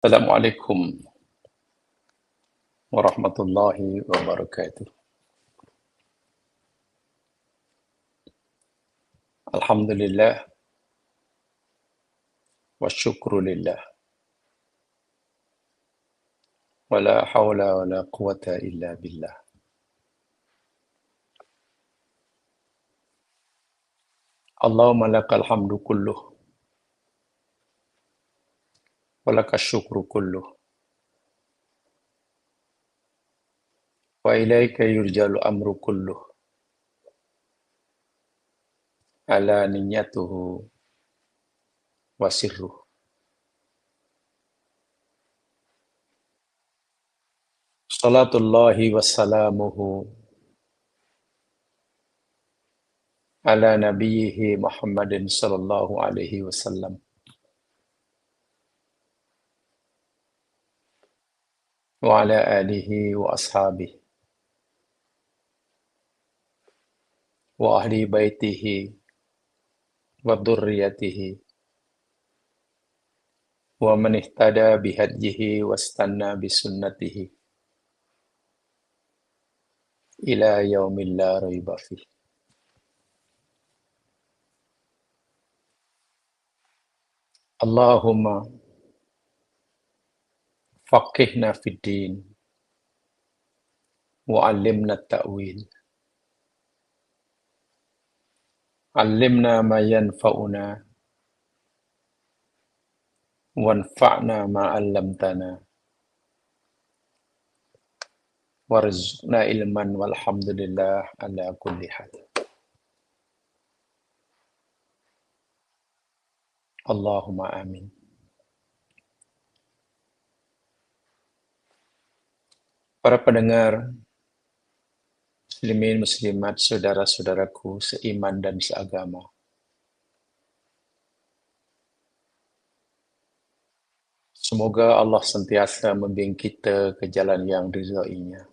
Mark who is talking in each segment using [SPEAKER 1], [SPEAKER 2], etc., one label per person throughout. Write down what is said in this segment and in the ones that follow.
[SPEAKER 1] Assalamualaikum warahmatullahi wabarakatuh. Alhamdulillah wa syukrulillah. Wa la hawla wa la quwata illa billah. Allahumma lakal hamdu kulluh. Wa lakal syukru kulluh. Wa ilaika yurjalu amru kulluh. Ala niyyatuhu wa sirruh. Salatullahi wa salamuhu ala nabiyhi Muhammadin sallallahu alaihi wasallam. Wa ala alihi wa ashabihi. Wa ahli baitihi wa dhurriyyatihi wa man ihtada bihadyihi wastanna bisunnatihi ila yaumil la raiba fih. Allahumma faqihna fid din wa 'allimna at-ta'wil. 'Allimna ma yanfa'una wanfa'na ma 'allamtana warzuqna ilman walhamdulillah ala kulli hal. Allahumma amin. Para pendengar, muslimin muslimat, saudara-saudaraku seiman dan seagama. Semoga Allah sentiasa membimbing kita ke jalan yang diridainya.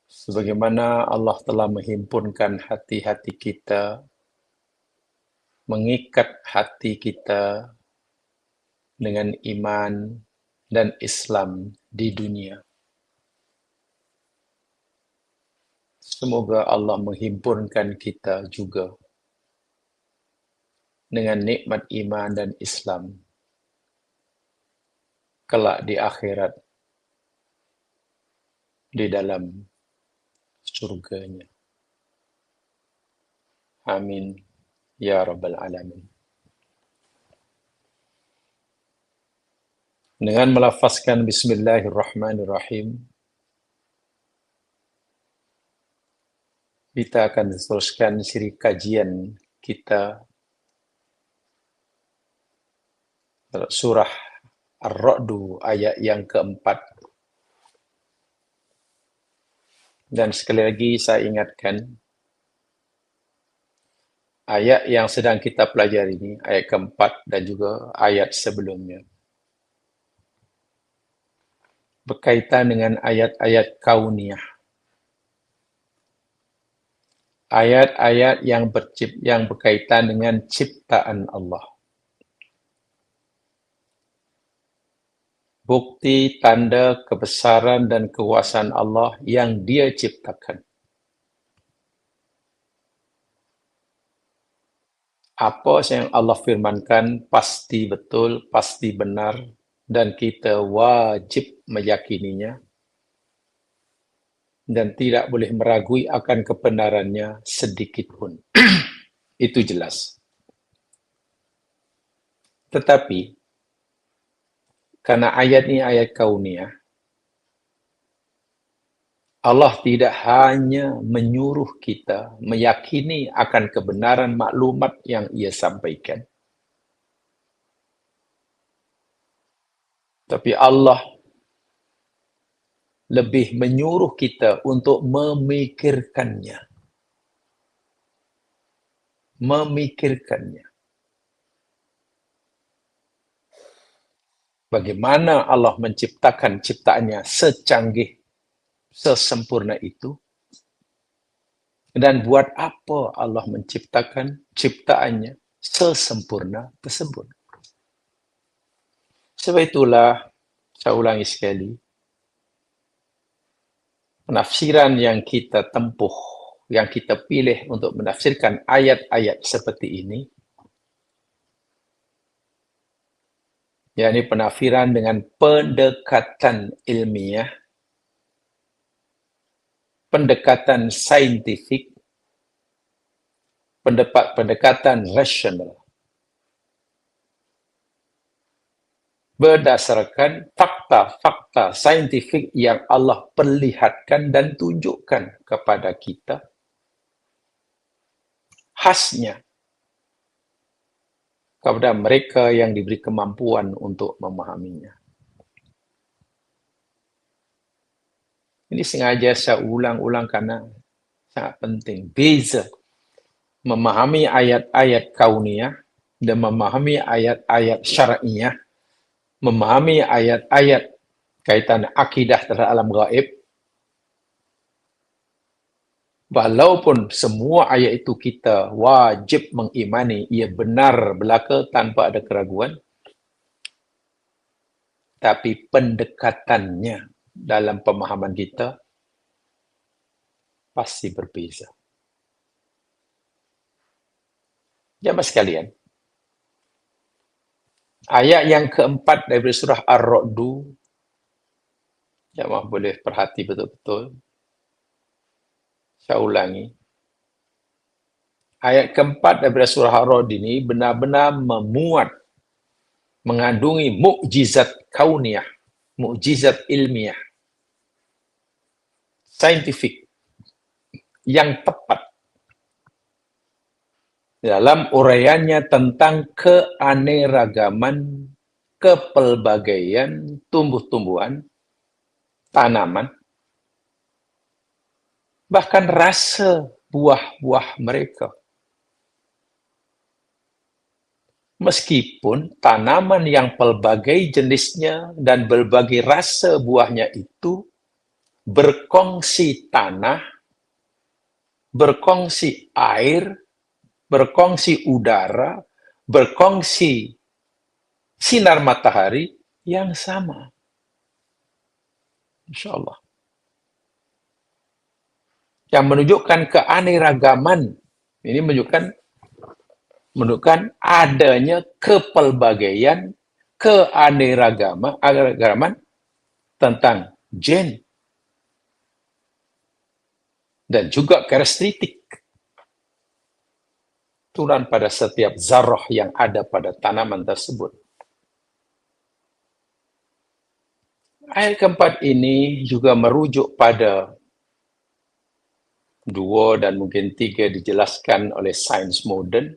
[SPEAKER 1] Sebagaimana Allah telah menghimpunkan hati-hati kita, mengikat hati kita dengan iman dan Islam di dunia. Semoga Allah menghimpunkan kita juga dengan nikmat iman dan Islam kelak di akhirat di dalam surganya. Amin ya rabbal alamin. Dengan melafazkan bismillahirrahmanirrahim, kita akan teruskan siri kajian kita surah Ar-Ra'du ayat yang keempat. Dan sekali lagi saya ingatkan, ayat yang sedang kita pelajari ini, ayat keempat dan juga ayat sebelumnya, berkaitan dengan ayat-ayat kauniyah. Ayat-ayat yang berkaitan dengan ciptaan Allah. Bukti tanda kebesaran dan kekuasaan Allah yang Dia ciptakan. Apa yang Allah firmankan pasti betul, pasti benar, dan kita wajib meyakininya dan tidak boleh meragui akan kebenarannya sedikit pun. Itu jelas. Tetapi karena ayat ini ayat kauniyah, Allah tidak hanya menyuruh kita meyakini akan kebenaran maklumat yang Ia sampaikan, tapi Allah lebih menyuruh kita untuk memikirkannya. Memikirkannya. Bagaimana Allah menciptakan ciptaannya secanggih, sesempurna itu, dan buat apa Allah menciptakan ciptaannya sesempurna tersebut. Sebab itulah, saya ulangi sekali, penafsiran yang kita tempuh, yang kita pilih untuk menafsirkan ayat-ayat seperti ini, yakni penafsiran dengan pendekatan ilmiah, pendekatan saintifik, pendekatan rasional, berdasarkan fakta-fakta saintifik yang Allah perlihatkan dan tunjukkan kepada kita, khasnya kepada mereka yang diberi kemampuan untuk memahaminya. Ini sengaja saya ulang-ulang karena sangat penting. Beza memahami ayat-ayat kauniyah dan memahami ayat-ayat syar'iyah, memahami ayat-ayat kaitan akidah terhadap alam gaib, walaupun semua ayat itu kita wajib mengimani ia benar belaka tanpa ada keraguan, tapi pendekatannya dalam pemahaman kita pasti berbeza. Jamaah sekalian, ayat yang keempat dari surah Ar-Ra'du, jamaah boleh perhati betul-betul. Saya ulangi. Ayat keempat dari surah Ar-Ra'd ini benar-benar memuat, mengandungi mukjizat kauniyah, mukjizat ilmiah, saintifik, yang tepat dalam uraiannya tentang keanekaragaman, kepelbagaian tumbuh-tumbuhan, tanaman, bahkan rasa buah-buah mereka. Meskipun tanaman yang pelbagai jenisnya dan berbagai rasa buahnya itu berkongsi tanah, berkongsi air, berkongsi udara, berkongsi sinar matahari yang sama. Insya Allah. Yang menunjukkan keanekaragaman. Ini menunjukkan adanya kepelbagaian, keanekaragaman tentang gen dan juga karakteristik turunan pada setiap zarah yang ada pada tanaman tersebut. Ayat keempat ini juga merujuk pada 2 dan mungkin 3 dijelaskan oleh sains moden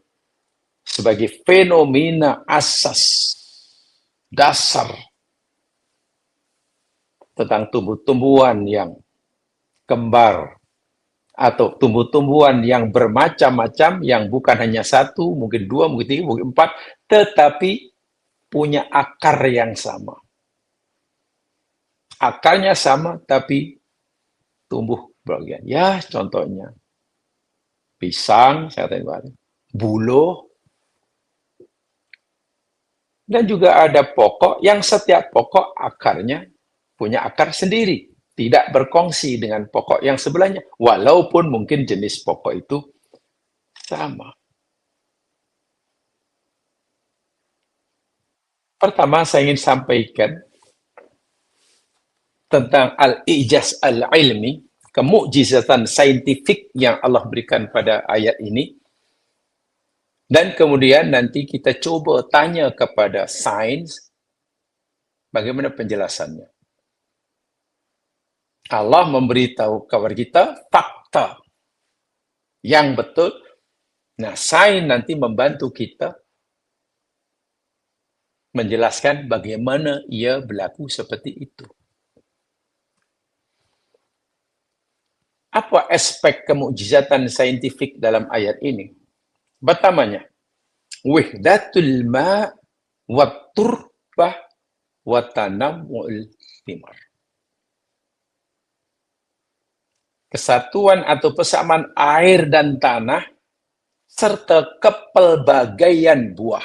[SPEAKER 1] sebagai fenomena asas, dasar tentang tumbuh-tumbuhan yang kembar atau tumbuh-tumbuhan yang bermacam-macam, yang bukan hanya 1, mungkin 2, mungkin 3, mungkin 4, tetapi punya akar yang sama. Akarnya sama, tapi tumbuh berbagian. Ya, contohnya pisang, saya katakan, buloh, dan juga ada pokok yang setiap pokok akarnya punya akar sendiri, tidak berkongsi dengan pokok yang sebelahnya, walaupun mungkin jenis pokok itu sama. Pertama, saya ingin sampaikan tentang al-ijaz al-ilmi, kemukjizatan saintifik yang Allah berikan pada ayat ini. Dan kemudian nanti kita coba tanya kepada sains bagaimana penjelasannya. Allah memberitahu kepada kita fakta yang betul. Nah, sains nanti membantu kita menjelaskan bagaimana ia berlaku seperti itu. Apa aspek kemukjizatan saintifik dalam ayat ini? Pertamanya, wahdatul ma' wa turbah wa tanawwu'ul thimar. Kesatuan atau persamaan air dan tanah serta kepelbagaian buah.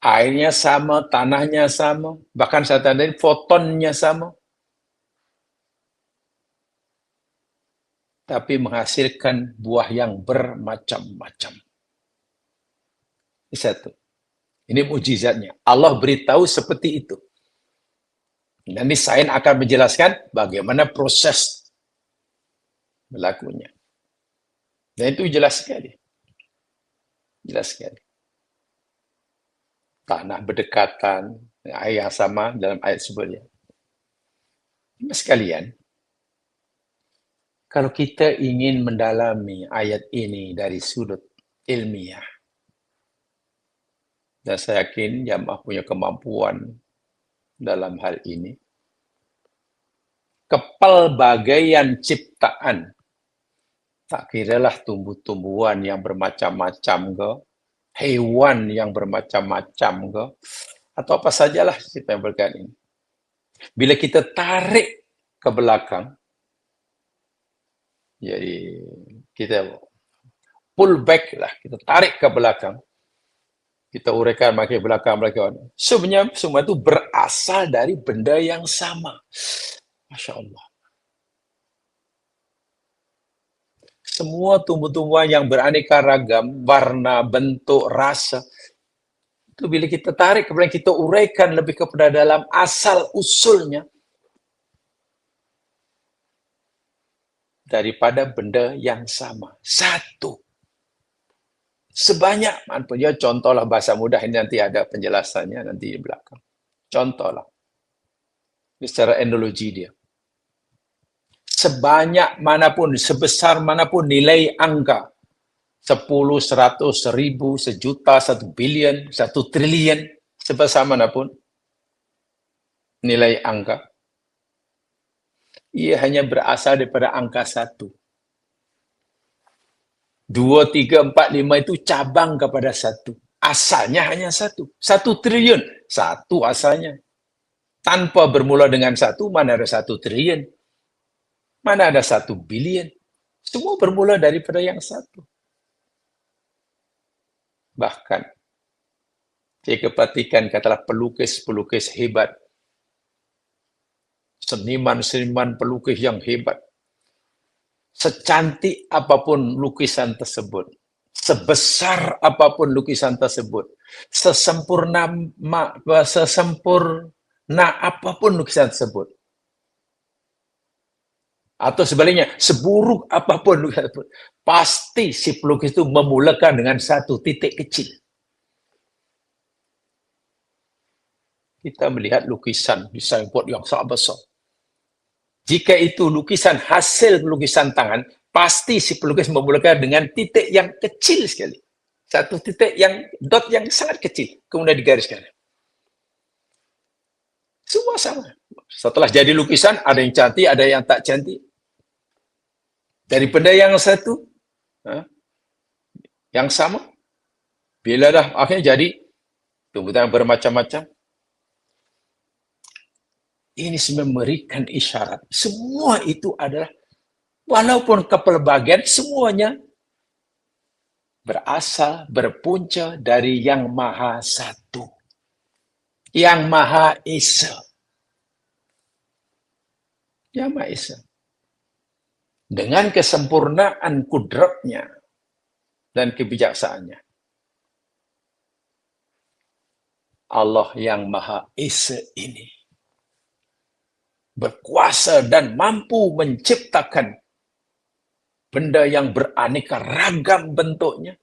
[SPEAKER 1] Airnya sama, tanahnya sama, bahkan saya tandain fotonnya sama. Tapi menghasilkan buah yang bermacam-macam. Ini satu. Ini mujizatnya. Allah beritahu seperti itu. Nanti sains akan menjelaskan bagaimana proses berlakunya. Dan itu jelas sekali. Jelas sekali. Tanah berdekatan, air yang sama dalam ayat sebelumnya. Sekalian, kalau kita ingin mendalami ayat ini dari sudut ilmiah, dan saya yakin jamaah punya kemampuan dalam hal ini, kepelbagaian ciptaan, tak kiralah tumbuh-tumbuhan yang bermacam-macam ke, hewan yang bermacam-macam ke, atau apa sajalah yang berkaitan ini. Bila kita tarik ke belakang, jadi kita pull back lah, kita tarik ke belakang, kita uraikan makin belakang. Sebenarnya semua itu berasal dari benda yang sama. Masya Allah. Semua tumbuh-tumbuhan yang beraneka ragam, warna, bentuk, rasa, itu bila kita tarik, kemudian kita uraikan lebih kepada dalam asal usulnya, daripada benda yang sama. Satu. Sebanyak manapun. Ya, contohlah bahasa mudah ini nanti ada penjelasannya nanti di belakang. Contohlah. Ini secara endologi dia. Sebanyak manapun, sebesar manapun nilai angka. 10, 100, 1000, sejuta, 1 bilion, 1 triliun. Sebesar manapun nilai angka. Ia hanya berasal daripada angka 1. 2, 3, 4, 5 itu cabang kepada 1. Asalnya hanya 1. 1 triliun. 1 asalnya. Tanpa bermula dengan 1, mana ada 1 triliun. Mana ada 1 bilion. Semua bermula daripada yang 1. Bahkan, jika perhatikan katalah pelukis-pelukis hebat, seniman-seniman pelukis yang hebat, secantik apapun lukisan tersebut, sebesar apapun lukisan tersebut, sesempurna apapun lukisan tersebut, atau sebaliknya, seburuk apapun lukisan tersebut, pasti si pelukis itu memulakan dengan 1 titik kecil. Kita melihat lukisan di signboard yang sangat besar. Jika itu lukisan hasil lukisan tangan, pasti si pelukis memulakan dengan titik yang kecil sekali. 1 titik yang dot yang sangat kecil, kemudian digariskan. Semua sama. Setelah jadi lukisan, ada yang cantik, ada yang tak cantik. Dari benda yang satu, yang sama, bila dah akhirnya jadi tumbuhan bermacam-macam, ini memberikan isyarat. Semua itu adalah, walaupun kepelbagaian, semuanya berasal, berpunca dari yang Maha Satu. Yang Maha Esa. Yang Maha Esa. Dengan kesempurnaan kudratnya dan kebijaksanaannya. Allah yang Maha Esa ini berkuasa dan mampu menciptakan benda yang beraneka ragam bentuknya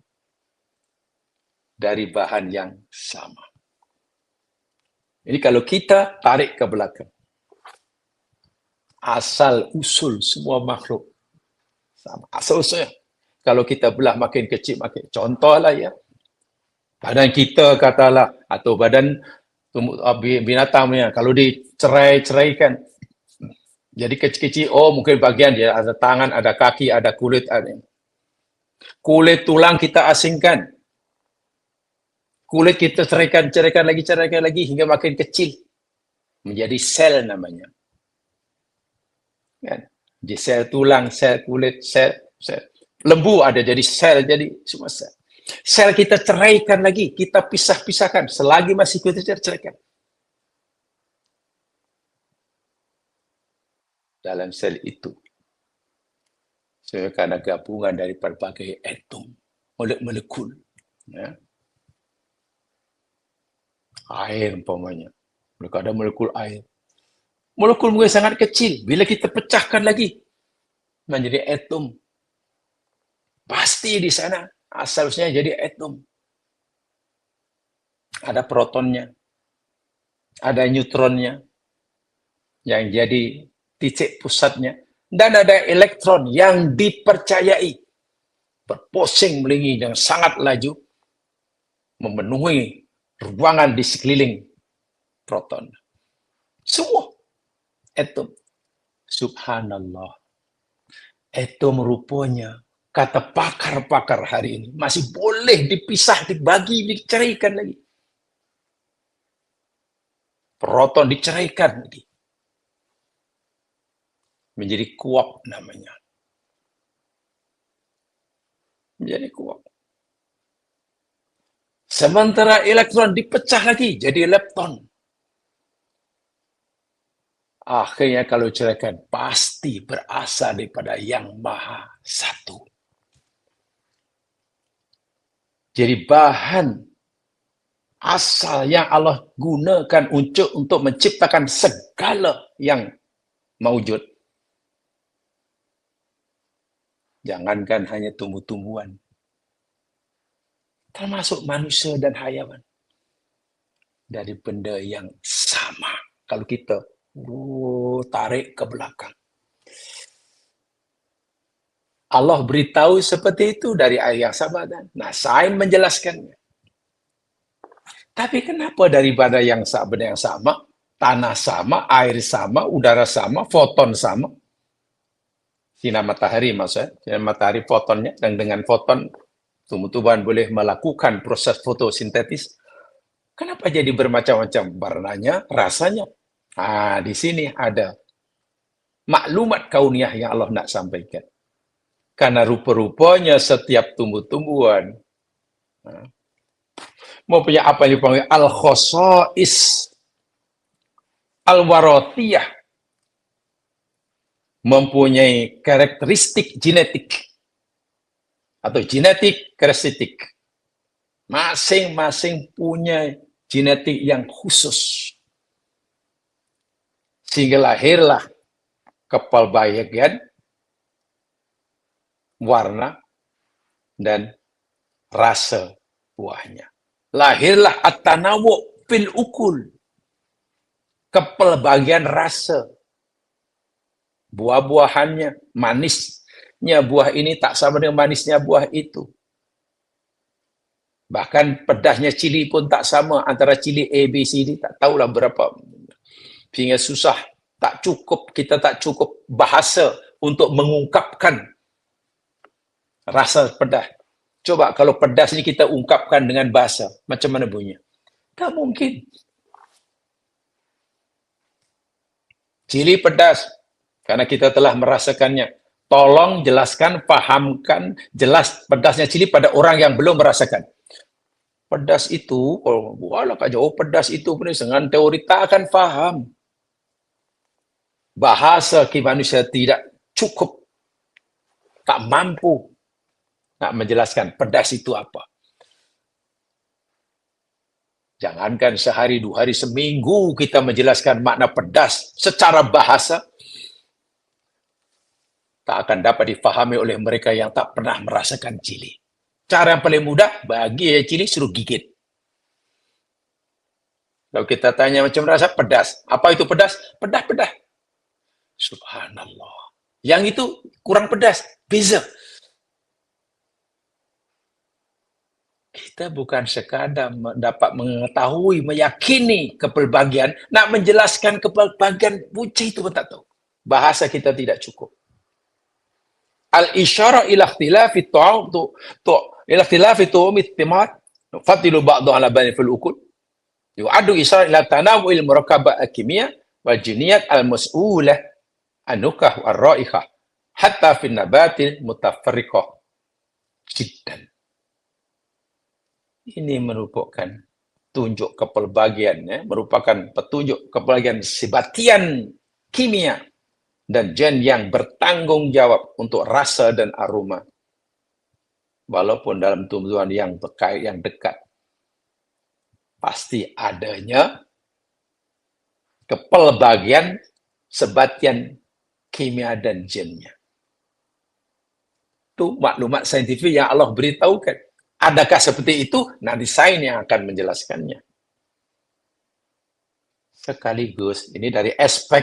[SPEAKER 1] dari bahan yang sama. Jadi kalau kita tarik ke belakang, asal usul semua makhluk sama. Asal usulnya. Kalau kita belah makin kecil, makin contohlah ya. Badan kita katalah, atau badan binatangnya, kalau dicerai-ceraikan, jadi kecil-kecil, oh mungkin bagian dia ada tangan, ada kaki, ada kulit. Kulit tulang kita asingkan. Kulit kita ceraikan lagi, hingga makin kecil. Menjadi sel namanya. Kan? Di sel tulang, sel kulit, sel lembu ada jadi sel, jadi semua sel. Sel kita ceraikan lagi, kita pisah-pisahkan. Selagi masih kita ceraikan. Dalam sel itu, karena gabungan dari berbagai atom, molekul, ya. Air umpamanya. Mereka ada molekul air. Molekul mungkin sangat kecil. Bila kita pecahkan lagi, menjadi atom. Pasti di sana asalnya jadi atom. Ada protonnya, ada neutronnya, yang jadi titik pusatnya, dan ada elektron yang dipercayai berpusing melingkar yang sangat laju, memenuhi ruangan di sekeliling proton. Semua atom. Subhanallah. Atom rupanya, kata pakar-pakar hari ini, masih boleh dipisah, dibagi, diceraikan lagi. Proton diceraikan lagi. Menjadi kuark namanya. Menjadi kuark. Sementara elektron dipecah lagi jadi lepton. Akhirnya kalau ceraikan pasti berasal daripada Yang Maha Satu. Jadi bahan asal yang Allah gunakan untuk menciptakan segala yang maujud. Jangankan hanya tumbuh-tumbuhan, termasuk manusia dan hayawan. Dari benda yang sama. Kalau kita tarik ke belakang. Allah beritahu seperti itu dari ayat yang sama. Nah, sains menjelaskannya. Tapi kenapa daripada benda yang sama, tanah sama, air sama, udara sama, foton sama? Sinar matahari maksudnya, sinar matahari fotonnya, dan dengan foton tumbuh-tumbuhan boleh melakukan proses fotosintetis. Kenapa jadi bermacam-macam warnanya, rasanya? Di sini ada maklumat kauniyah yang Allah nak sampaikan. Karena rupa-rupanya setiap tumbuh-tumbuhan mempunyai apa yang dipanggil al-khosais, al-waratiyah, mempunyai karakteristik genetik atau genetik karakteristik. Masing-masing punya genetik yang khusus. Sehingga lahirlah kepelbagaian warna dan rasa buahnya. Lahirlah at-tanawu fil ukul. Kepelbagaian rasa. Buah-buahannya, manisnya buah ini tak sama dengan manisnya buah itu. Bahkan pedasnya cili pun tak sama antara cili A, B, C, D. Tak tahulah berapa. Sehingga susah. Kita tak cukup bahasa untuk mengungkapkan rasa pedas. Coba kalau pedas ini kita ungkapkan dengan bahasa, macam mana bunyinya? Tak mungkin. Cili pedas, karena kita telah merasakannya. Tolong jelaskan, pahamkan, jelas pedasnya cili pada orang yang belum merasakan. Pedas itu, kalau walau Kak jauh pedas itu dengan teori tak akan faham. Bahasa manusia tidak cukup, tak mampu nak menjelaskan pedas itu apa. Jangankan sehari, 2 hari, seminggu kita menjelaskan makna pedas secara bahasa, tak akan dapat difahami oleh mereka yang tak pernah merasakan cili. Cara yang paling mudah, bagi cili suruh gigit. Kalau kita tanya macam rasa pedas, apa itu pedas? Pedas-pedas. Subhanallah. Yang itu kurang pedas, beza. Kita bukan sekadar dapat mengetahui, meyakini kepelbagian, nak menjelaskan kepelbagian buci itu pun tak tahu. Bahasa kita tidak cukup. Al-isyara ila ikhtilafi ila ikhtilafi tu'umit thimar fadilu ba'du ala bani fil ukul. Yu'adu isyara ila tanawu'il murakabah al-kimiyah wal jiniyat al-mas'ulah an-nukah Ini merupakan tunjuk kepelbagian, ya, merupakan petunjuk kepelbagian sebatian kimia dan gen yang bertanggung jawab untuk rasa dan aroma. Walaupun dalam tumbuhan yang terkait, yang dekat, pasti adanya kepelbagian sebatian kimia dan gennya. Itu maklumat saintifik yang Allah beritahukan. Adakah seperti itu? Nanti sains yang akan menjelaskannya. Sekaligus, ini dari aspek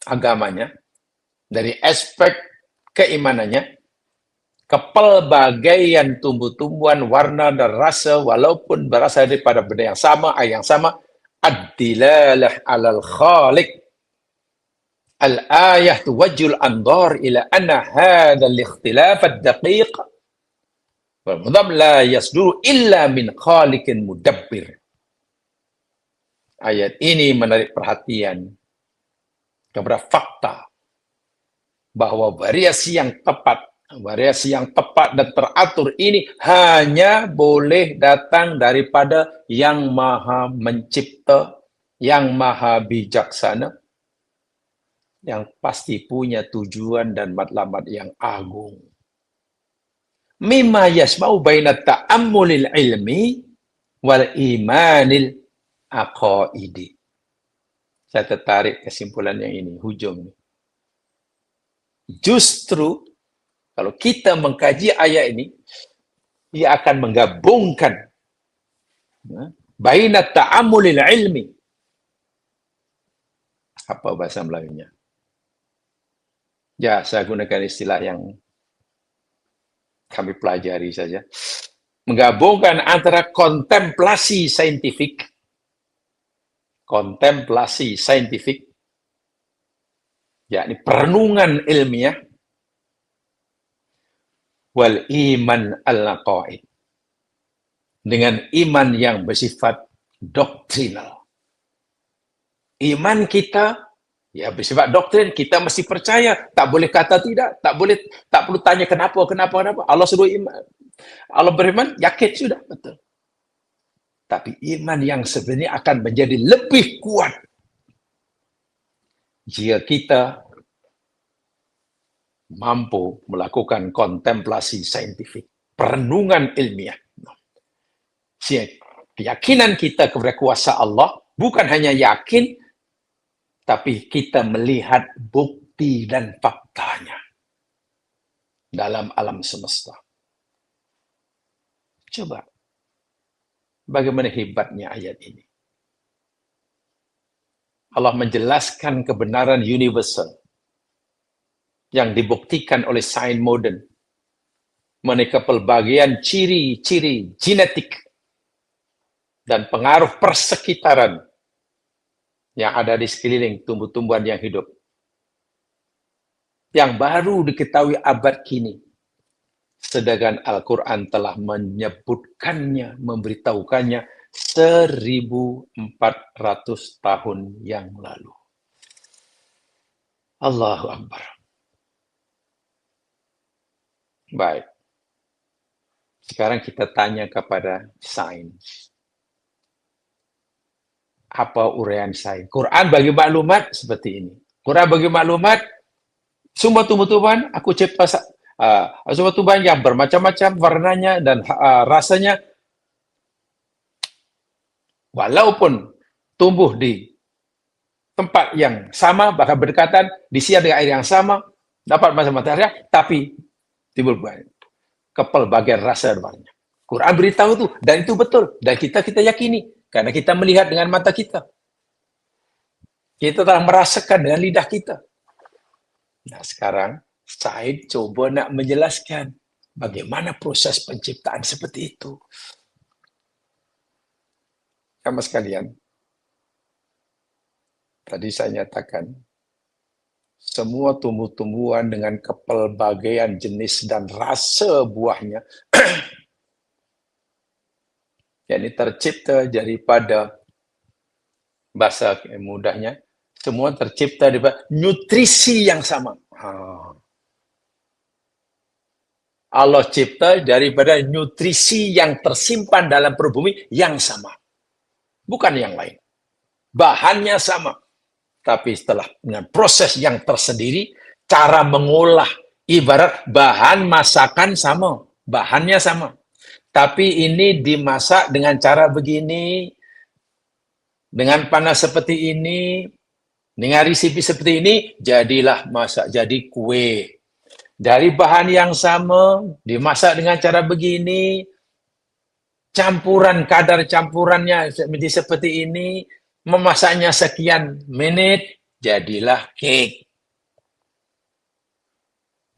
[SPEAKER 1] agamanya, dari aspek keimanannya, kepelbagaian tumbuh-tumbuhan, warna dan rasa, walaupun berasal daripada benda yang sama, air yang sama, ad-dilalah alal khaliq. Al-ayah tuwajjul andhar ila anna hadha al-ikhtilaf ad-daqiq wal mudham la yasduru illa min khaliqin mudabbir. Ayat ini menarik perhatian kepada fakta bahwa variasi yang tepat dan teratur ini hanya boleh datang daripada yang maha mencipta, yang maha bijaksana, yang pasti punya tujuan dan matlamat yang agung. Mimma yasma'u baina ta'ammulil ilmi wal imanil aqaidi. Saya tertarik kesimpulan yang ini, hujung. Justru kalau kita mengkaji ayat ini, ia akan menggabungkan baina ta'ammulil ilmi. Apa bahasa Melayunya? Ya, saya gunakan istilah yang kami pelajari saja. Menggabungkan antara kontemplasi saintifik, yakni perenungan ilmiah, wal iman al-aqaid, dengan iman yang bersifat doktrinal. Iman kita ya bersifat doktrin, kita mesti percaya, tak boleh kata tidak, tak perlu tanya kenapa. Allah suruh iman. Allah beriman, yakin sudah, betul. Tapi iman yang sebenarnya akan menjadi lebih kuat jika kita mampu melakukan kontemplasi saintifik, perenungan ilmiah. Keyakinan kita kepada kuasa Allah bukan hanya yakin, tapi kita melihat bukti dan faktanya dalam alam semesta. Coba, bagaimana hebatnya ayat ini. Allah menjelaskan kebenaran universal yang dibuktikan oleh sains modern mengenai pelbagian ciri-ciri genetik dan pengaruh persekitaran yang ada di sekeliling tumbuh-tumbuhan yang hidup. Yang baru diketahui abad kini. Sedangkan Al-Quran telah menyebutkannya, memberitahukannya 1400 tahun yang lalu. Allahu Akbar. Baik. Sekarang kita tanya kepada sains. Apa uraian sains? Quran bagi maklumat seperti ini. Quran bagi maklumat, semua tumbuh-tumbuhan aku cipta semua tumbuhan yang bermacam-macam warnanya dan rasanya, walaupun tumbuh di tempat yang sama, bahkan berdekatan, disiar dengan air yang sama, dapat macam-macam, tapi timbul kepelbagian rasa dan warna. Quran beritahu itu, dan itu betul, dan kita yakini, karena kita melihat dengan mata kita. Kita telah merasakan dengan lidah kita. Nah, sekarang saya coba nak menjelaskan bagaimana proses penciptaan seperti itu. Sama sekalian, tadi saya nyatakan, semua tumbuh-tumbuhan dengan kepelbagaian jenis dan rasa buahnya, yakni tercipta daripada, bahasa mudahnya, semua tercipta daripada nutrisi yang sama. Allah cipta daripada nutrisi yang tersimpan dalam perut bumi yang sama. Bukan yang lain. Bahannya sama. Tapi setelah dengan proses yang tersendiri, cara mengolah, ibarat bahan masakan sama. Bahannya sama. Tapi ini dimasak dengan cara begini, dengan panas seperti ini, dengan resipi seperti ini, jadilah masak jadi kue. Dari bahan yang sama, dimasak dengan cara begini, campuran, kadar campurannya menjadi seperti ini, memasaknya sekian menit, jadilah cake.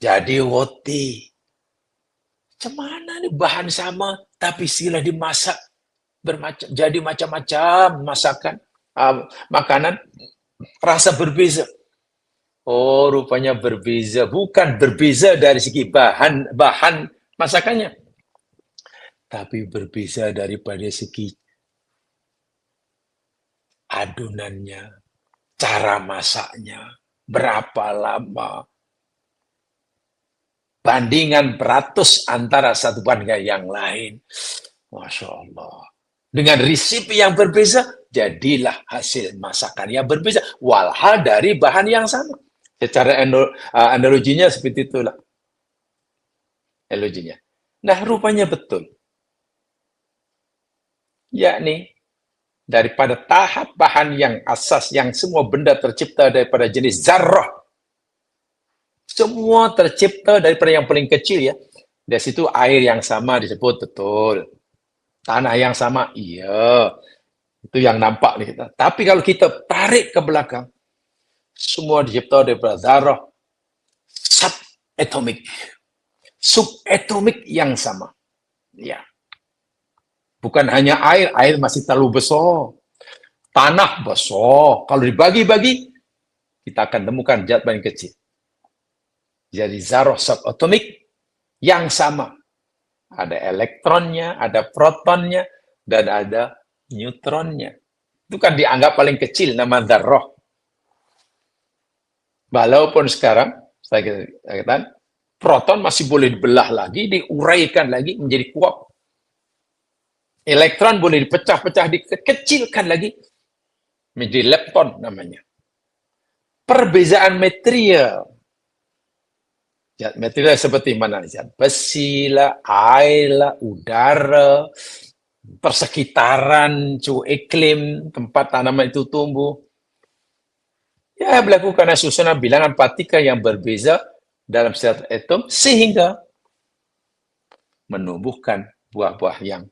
[SPEAKER 1] Jadi roti. Cemana nih bahan sama, tapi sila dimasak jadi macam-macam masakan, makanan, rasa berbeza. Oh, rupanya berbeza. Bukan berbeza dari segi bahan masakannya, tapi berbeza daripada segi adonannya, cara masaknya, berapa lama, bandingan beratus antara satu dengan yang lain. Masya Allah. Dengan resipi yang berbeza, jadilah hasil masakan yang berbeza. Walhal dari bahan yang sama. Secara analoginya seperti itulah. Analoginya. Nah, rupanya betul. Yakni, daripada tahap bahan yang asas, yang semua benda tercipta daripada jenis zarrah. Semua tercipta daripada yang paling kecil ya. Dari situ air yang sama disebut betul. Tanah yang sama, iya. Itu yang nampak nih kita. Tapi kalau kita tarik ke belakang, semua dicipta daripada zarrah subatomik. Subatomik yang sama. Ya. Bukan hanya air masih terlalu besar. Tanah besar. Kalau dibagi-bagi, kita akan temukan zat paling kecil. Jadi zarrah subatomik yang sama. Ada elektronnya, ada protonnya, dan ada neutronnya. Itu kan dianggap paling kecil nama zarrah. Walaupun sekarang, saya katakan, proton masih boleh dibelah lagi, diuraikan lagi menjadi quark. Elektron boleh dipecah-pecah, dikecilkan lagi menjadi lepton namanya. Perbezaan material. Material seperti mana? Besi lah, air lah, udara, persekitaran, suhu iklim, tempat tanaman itu tumbuh. Ya, berlaku karena susunan bilangan partikel yang berbeza dalam satu atom sehingga menumbuhkan buah-buah yang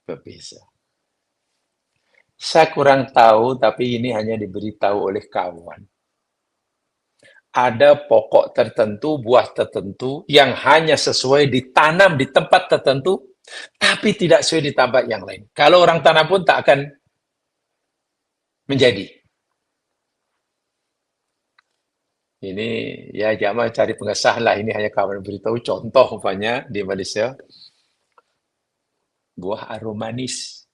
[SPEAKER 1] berbeza. Saya kurang tahu, tapi ini hanya diberitahu oleh kawan. Ada pokok tertentu, buah tertentu yang hanya sesuai ditanam di tempat tertentu, tapi tidak sesuai di tempat yang lain. Kalau orang tanam pun tak akan menjadi. Ini ya jangan cari pengesahan lah. Ini hanya kawan beritahu contoh umpamanya di Malaysia. Buah arum manis.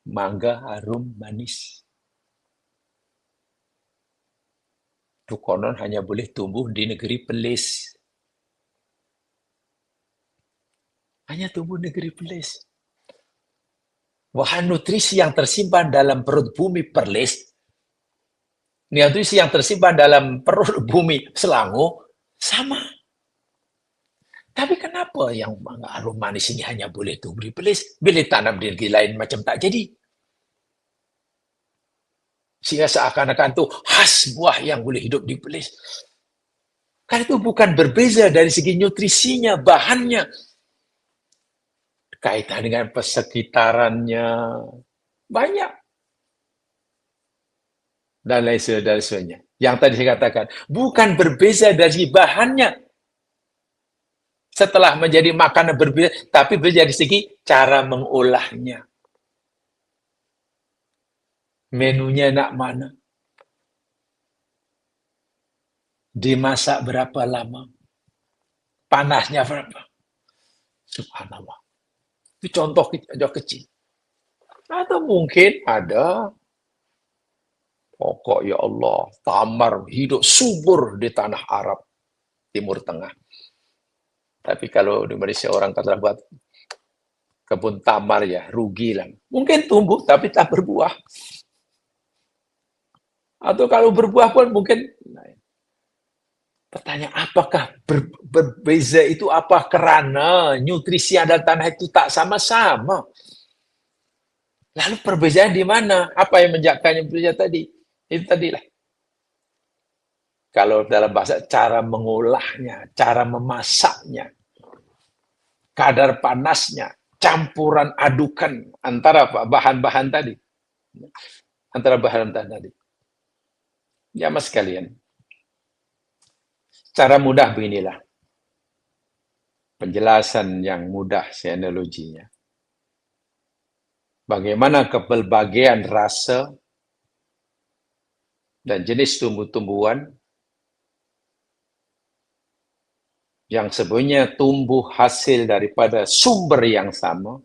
[SPEAKER 1] Mangga arum manis. Itu konon hanya boleh tumbuh di negeri Perlis. Hanya tumbuh negeri Perlis. Bahan nutrisi yang tersimpan dalam perut bumi Perlis, nutrisi yang tersimpan dalam perut bumi Selangor, sama. Tapi kenapa yang mangga arum manis ini hanya boleh tumbuh di Perlis, bila tanam di negeri lain macam tak jadi? Sehingga seakan-akan itu khas buah yang boleh hidup di Perlis. Karena itu bukan berbeza dari segi nutrisinya, bahannya. Kaitan dengan persekitarannya, banyak. Dan lain sebagainya. Yang tadi saya katakan, bukan berbeza dari segi bahannya. Setelah menjadi makanan berbeda, tapi berbeda dari segi cara mengolahnya. Menunya nak mana? Dimasak berapa lama? Panasnya berapa? Subhanallah. Itu contoh kecil. Atau mungkin ada pokok ya Allah, tamar hidup subur di tanah Arab, Timur Tengah. Tapi kalau di Malaysia orang kata buat kebun tamar ya, rugi lah. Mungkin tumbuh tapi tak berbuah. Atau kalau berbuah pun mungkin, pertanyaan apakah berbeza itu apa karena nutrisi yang ada tanah itu tak sama-sama? Lalu perbedaan di mana? Apa yang menjadikannya berbeda tadi? Itu tadilah. Kalau dalam bahasa cara mengolahnya, cara memasaknya, kadar panasnya, campuran adukan antara bahan-bahan tadi. Antara bahan-bahan tadi. Ya mas sekalian, cara mudah beginilah. Penjelasan yang mudah analoginya. Bagaimana kepelbagaian rasa dan jenis tumbuh-tumbuhan yang sebenarnya tumbuh hasil daripada sumber yang sama,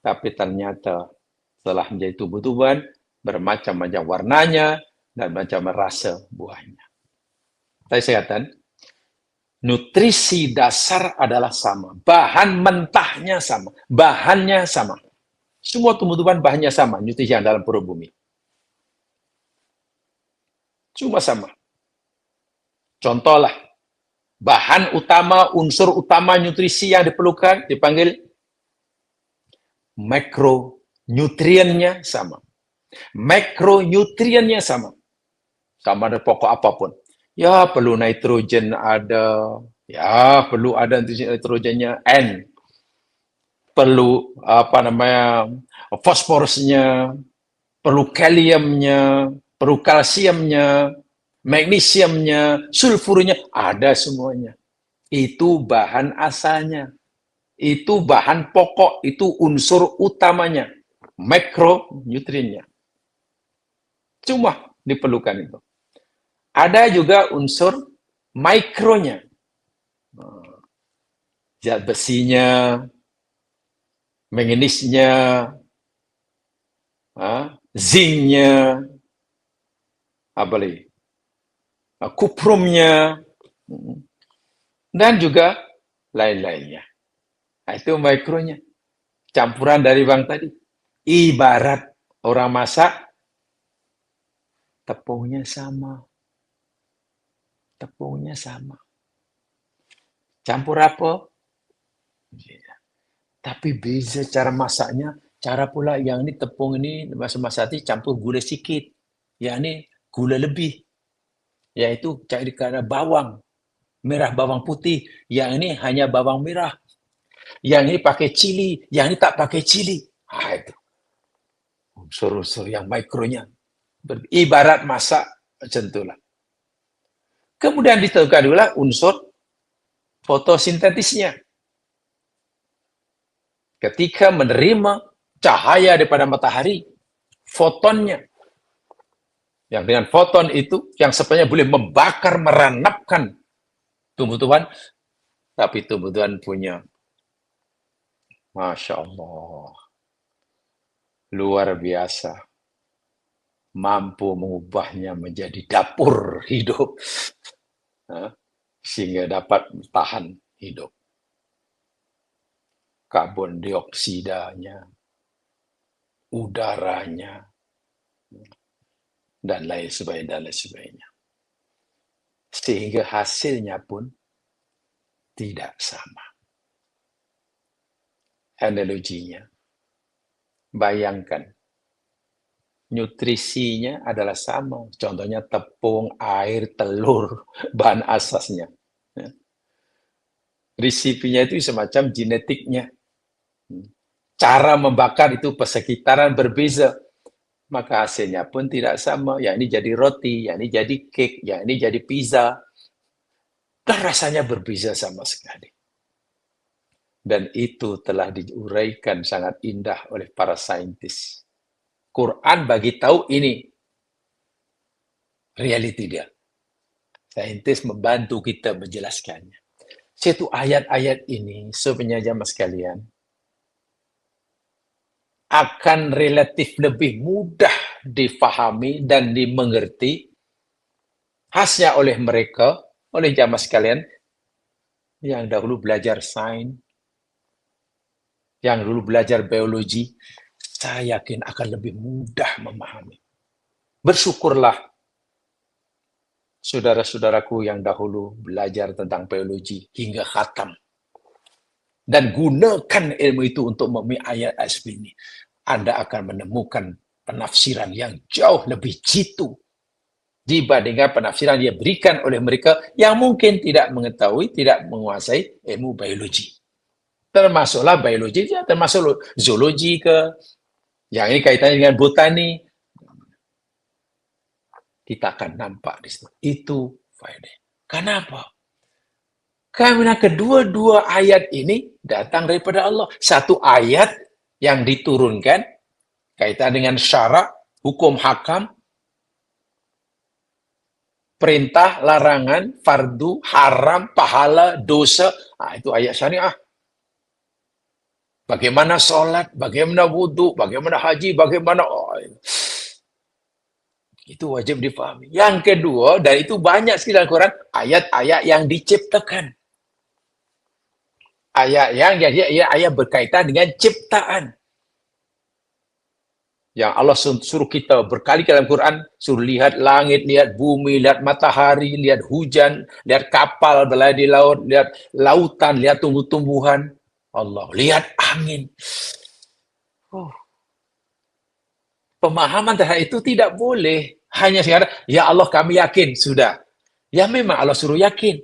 [SPEAKER 1] tapi ternyata setelah menjadi tumbuh-tumbuhan, bermacam-macam warnanya dan macam rasa buahnya. Tadi saya katakan, nutrisi dasar adalah sama, bahan mentahnya sama, bahannya sama. Semua tumbuh-tumbuhan bahannya sama, nutrisi yang dalam perut bumi. Cuma sama. Contohlah, bahan utama, unsur utama nutrisi yang diperlukan dipanggil makronutriennya sama. Makronutriennya sama. Sama ada pokok apapun. Ya, perlu nitrogen ada. Ya, perlu ada nitrogennya N. Perlu fosforusnya, perlu kaliumnya, perlu kalsiumnya, magnesiumnya, sulfurnya, ada semuanya. Itu bahan asalnya. Itu bahan pokok, itu unsur utamanya. Makronutriennya. Cuma diperlukan itu. Ada juga unsur mikronya. Zat besinya, manganisnya, zincnya, apa lagi? Kuprumnya, dan juga lain-lainnya. Nah, itu mikronya. Campuran dari bang tadi. Ibarat orang masak, tepungnya sama. Tepungnya sama. Campur apa? Tapi beza cara masaknya. Cara pula yang ini tepung ini masak campur gula sedikit. Yang ini gula lebih. Yaitu cari karena bawang. Merah bawang putih. Yang ini hanya bawang merah. Yang ini pakai cili. Yang ini tak pakai cili. Itu. Unsur-unsur yang mikronya. Ibarat masak macam itulah. Kemudian ditemukan juga unsur fotosintetisnya. Ketika menerima cahaya daripada matahari, fotonnya. Yang dengan foton itu, yang sebenarnya boleh membakar, meranapkan tumbuh-tumbuhan, tapi tumbuh-tumbuhan punya, Masya Allah, luar biasa, mampu mengubahnya menjadi dapur hidup, sehingga dapat tahan hidup. Karbon dioksidanya, udaranya, dan lain sebagainya. Sehingga hasilnya pun tidak sama. Analoginya, bayangkan, nutrisinya adalah sama. Contohnya tepung, air, telur, bahan asasnya. Resipinya itu semacam genetiknya. Cara membakar itu persekitaran berbeza. Maka hasilnya pun tidak sama. Yang ini jadi roti, yang ini jadi cake, yang ini jadi pizza. Dan rasanya berbeza sama sekali. Dan itu telah diuraikan sangat indah oleh para saintis. Quran bagi tahu ini realiti dia. Saintis membantu kita menjelaskannya. Satu ayat-ayat ini sebenarnya mas sekalian akan relatif lebih mudah difahami dan dimengerti khasnya oleh mereka, oleh jamaah sekalian, yang dahulu belajar sains, yang dulu belajar biologi, saya yakin akan lebih mudah memahami. Bersyukurlah saudara-saudaraku yang dahulu belajar tentang biologi hingga khatam. Dan gunakan ilmu itu untuk memahami ayat-ayat ini. Anda akan menemukan penafsiran yang jauh lebih jitu dibandingkan penafsiran yang diberikan oleh mereka yang mungkin tidak mengetahui, tidak menguasai ilmu biologi. Termasuklah biologi, ya, termasuk zoologi ke, yang ini kaitannya dengan botani, kita akan nampak di situ. Itu faedah. Kenapa? Karena kedua-dua ayat ini datang daripada Allah. Satu ayat yang diturunkan kaitan dengan syarak, hukum hakam, perintah, larangan, fardu, haram, pahala, dosa. Nah, itu ayat syariah. Bagaimana sholat, bagaimana wudhu, bagaimana haji, bagaimana... Itu wajib difahami. Yang kedua, dan itu banyak sekali dalam Quran, ayat-ayat yang diciptakan. Ayat berkaitan dengan ciptaan. Yang Allah suruh kita berkali dalam Quran, suruh lihat langit, lihat bumi, lihat matahari, lihat hujan, lihat kapal berlayar di laut, lihat lautan, lihat tumbuh-tumbuhan. Allah, lihat angin. Oh. Pemahaman terhadap itu tidak boleh. Hanya sekarang, ya Allah kami yakin, sudah. Ya memang Allah suruh yakin.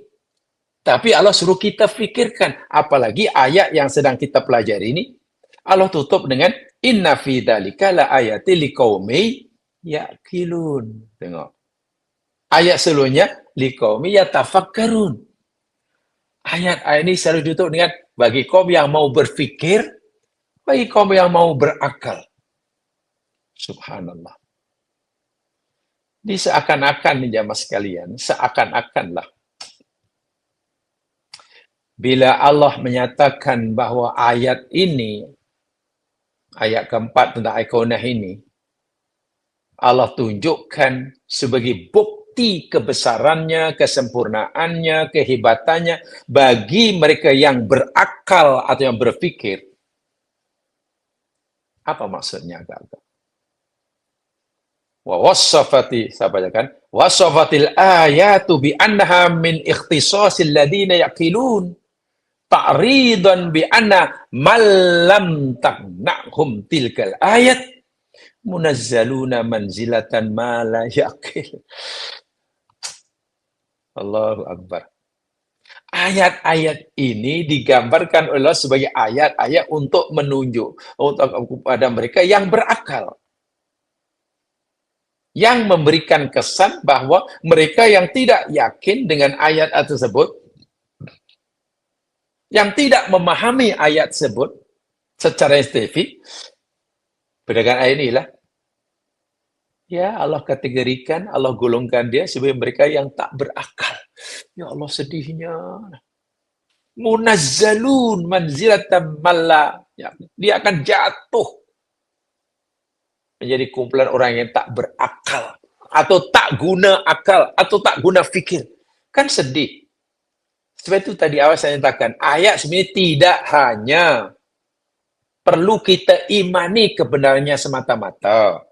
[SPEAKER 1] Tapi Allah suruh kita fikirkan. Apalagi ayat yang sedang kita pelajari ini, Allah tutup dengan inna fi dzalika la ayatil liqaumi yaqilun. Tengok. Ayat sebelumnya liqaumi yatafakkarun. Ayat ini selalu ditutup dengan bagi kaum yang mau berfikir, bagi kaum yang mau berakal. Subhanallah. Ini seakan-akan nih jamaah sekalian, seakan-akanlah bila Allah menyatakan bahwa ayat ini, ayat keempat tentang ikonah ini, Allah tunjukkan sebagai bukti kebesarannya, kesempurnaannya, kehebatannya bagi mereka yang berakal atau yang berpikir. Apa maksudnya agak-agak? Wa wasafati, saya bacakan, wasafatil ayatu bi annaha min ikhtisasil ladina yaqilun. Ta'ridan bi anna man lam taqna'hum tilkal ayat munazzaluna manzilatan ma la yaqil. Allahu Akbar. Ayat-ayat ini digambarkan oleh Allah sebagai ayat-ayat untuk menunjuk kepada mereka yang berakal. Yang memberikan kesan bahwa mereka yang tidak yakin dengan ayat tersebut, yang tidak memahami ayat tersebut secara spesifik, berdasarkan ayat inilah, ya Allah kategorikan, Allah golongkan dia sebagai mereka yang tak berakal. Ya Allah sedihnya. Munazzalun manzilatan malla. Ya, dia akan jatuh menjadi kumpulan orang yang tak berakal, atau tak guna akal, atau tak guna fikir. Kan sedih. Sebab itu tadi awal saya nyatakan, ayat sebenarnya tidak hanya perlu kita imani kebenarannya semata-mata.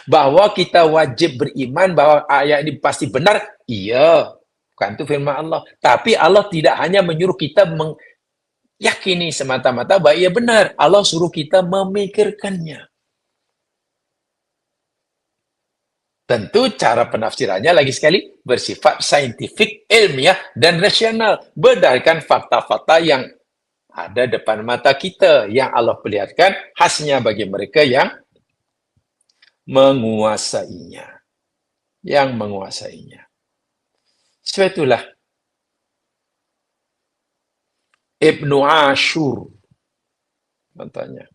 [SPEAKER 1] Bahwa kita wajib beriman bahwa ayat ini pasti benar, iya. Bukan itu firman Allah. Tapi Allah tidak hanya menyuruh kita meyakini semata-mata bahwa ia benar. Allah suruh kita memikirkannya. Tentu cara penafsirannya lagi sekali bersifat saintifik, ilmiah, dan rasional. Berdasarkan fakta-fakta yang ada depan mata kita. Yang Allah perlihatkan khasnya bagi mereka yang menguasainya. Yang menguasainya. Sebab itulah Ibnu Ashur, contohnya,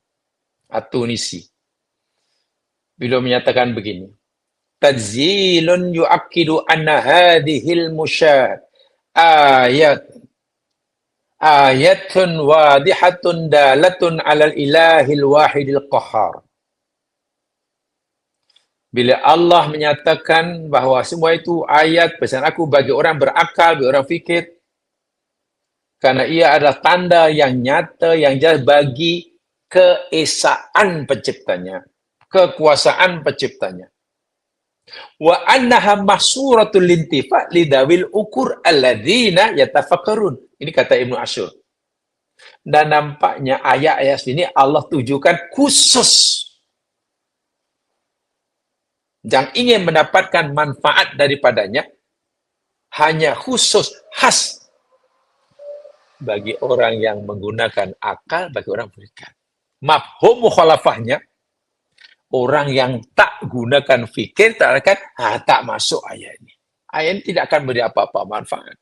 [SPEAKER 1] At-Tunisi, beliau menyatakan begini, Tadzilun yu'akkidu anna hadihil musyad ayatun wadihatun dalatun alal ilahil wahidil qahar. Bila Allah menyatakan bahawa semua itu ayat pesan aku bagi orang berakal, bagi orang fikir, Karena ia adalah tanda yang nyata, yang jelas bagi keesaan penciptanya, kekuasaan penciptanya. Wa annaha mahsuratul lintifa lidawil ukur alladzina yatafakkarun. Ini kata Ibnu Asyur. Dan nampaknya ayat-ayat ini Allah tujukan khusus yang ingin mendapatkan manfaat daripadanya, hanya khusus khas bagi orang yang menggunakan akal, bagi orang berikan. Mafhum mukhalafahnya, orang yang tak gunakan fikir, tak masuk ayat ini. Ayat ini tidak akan beri apa-apa manfaat.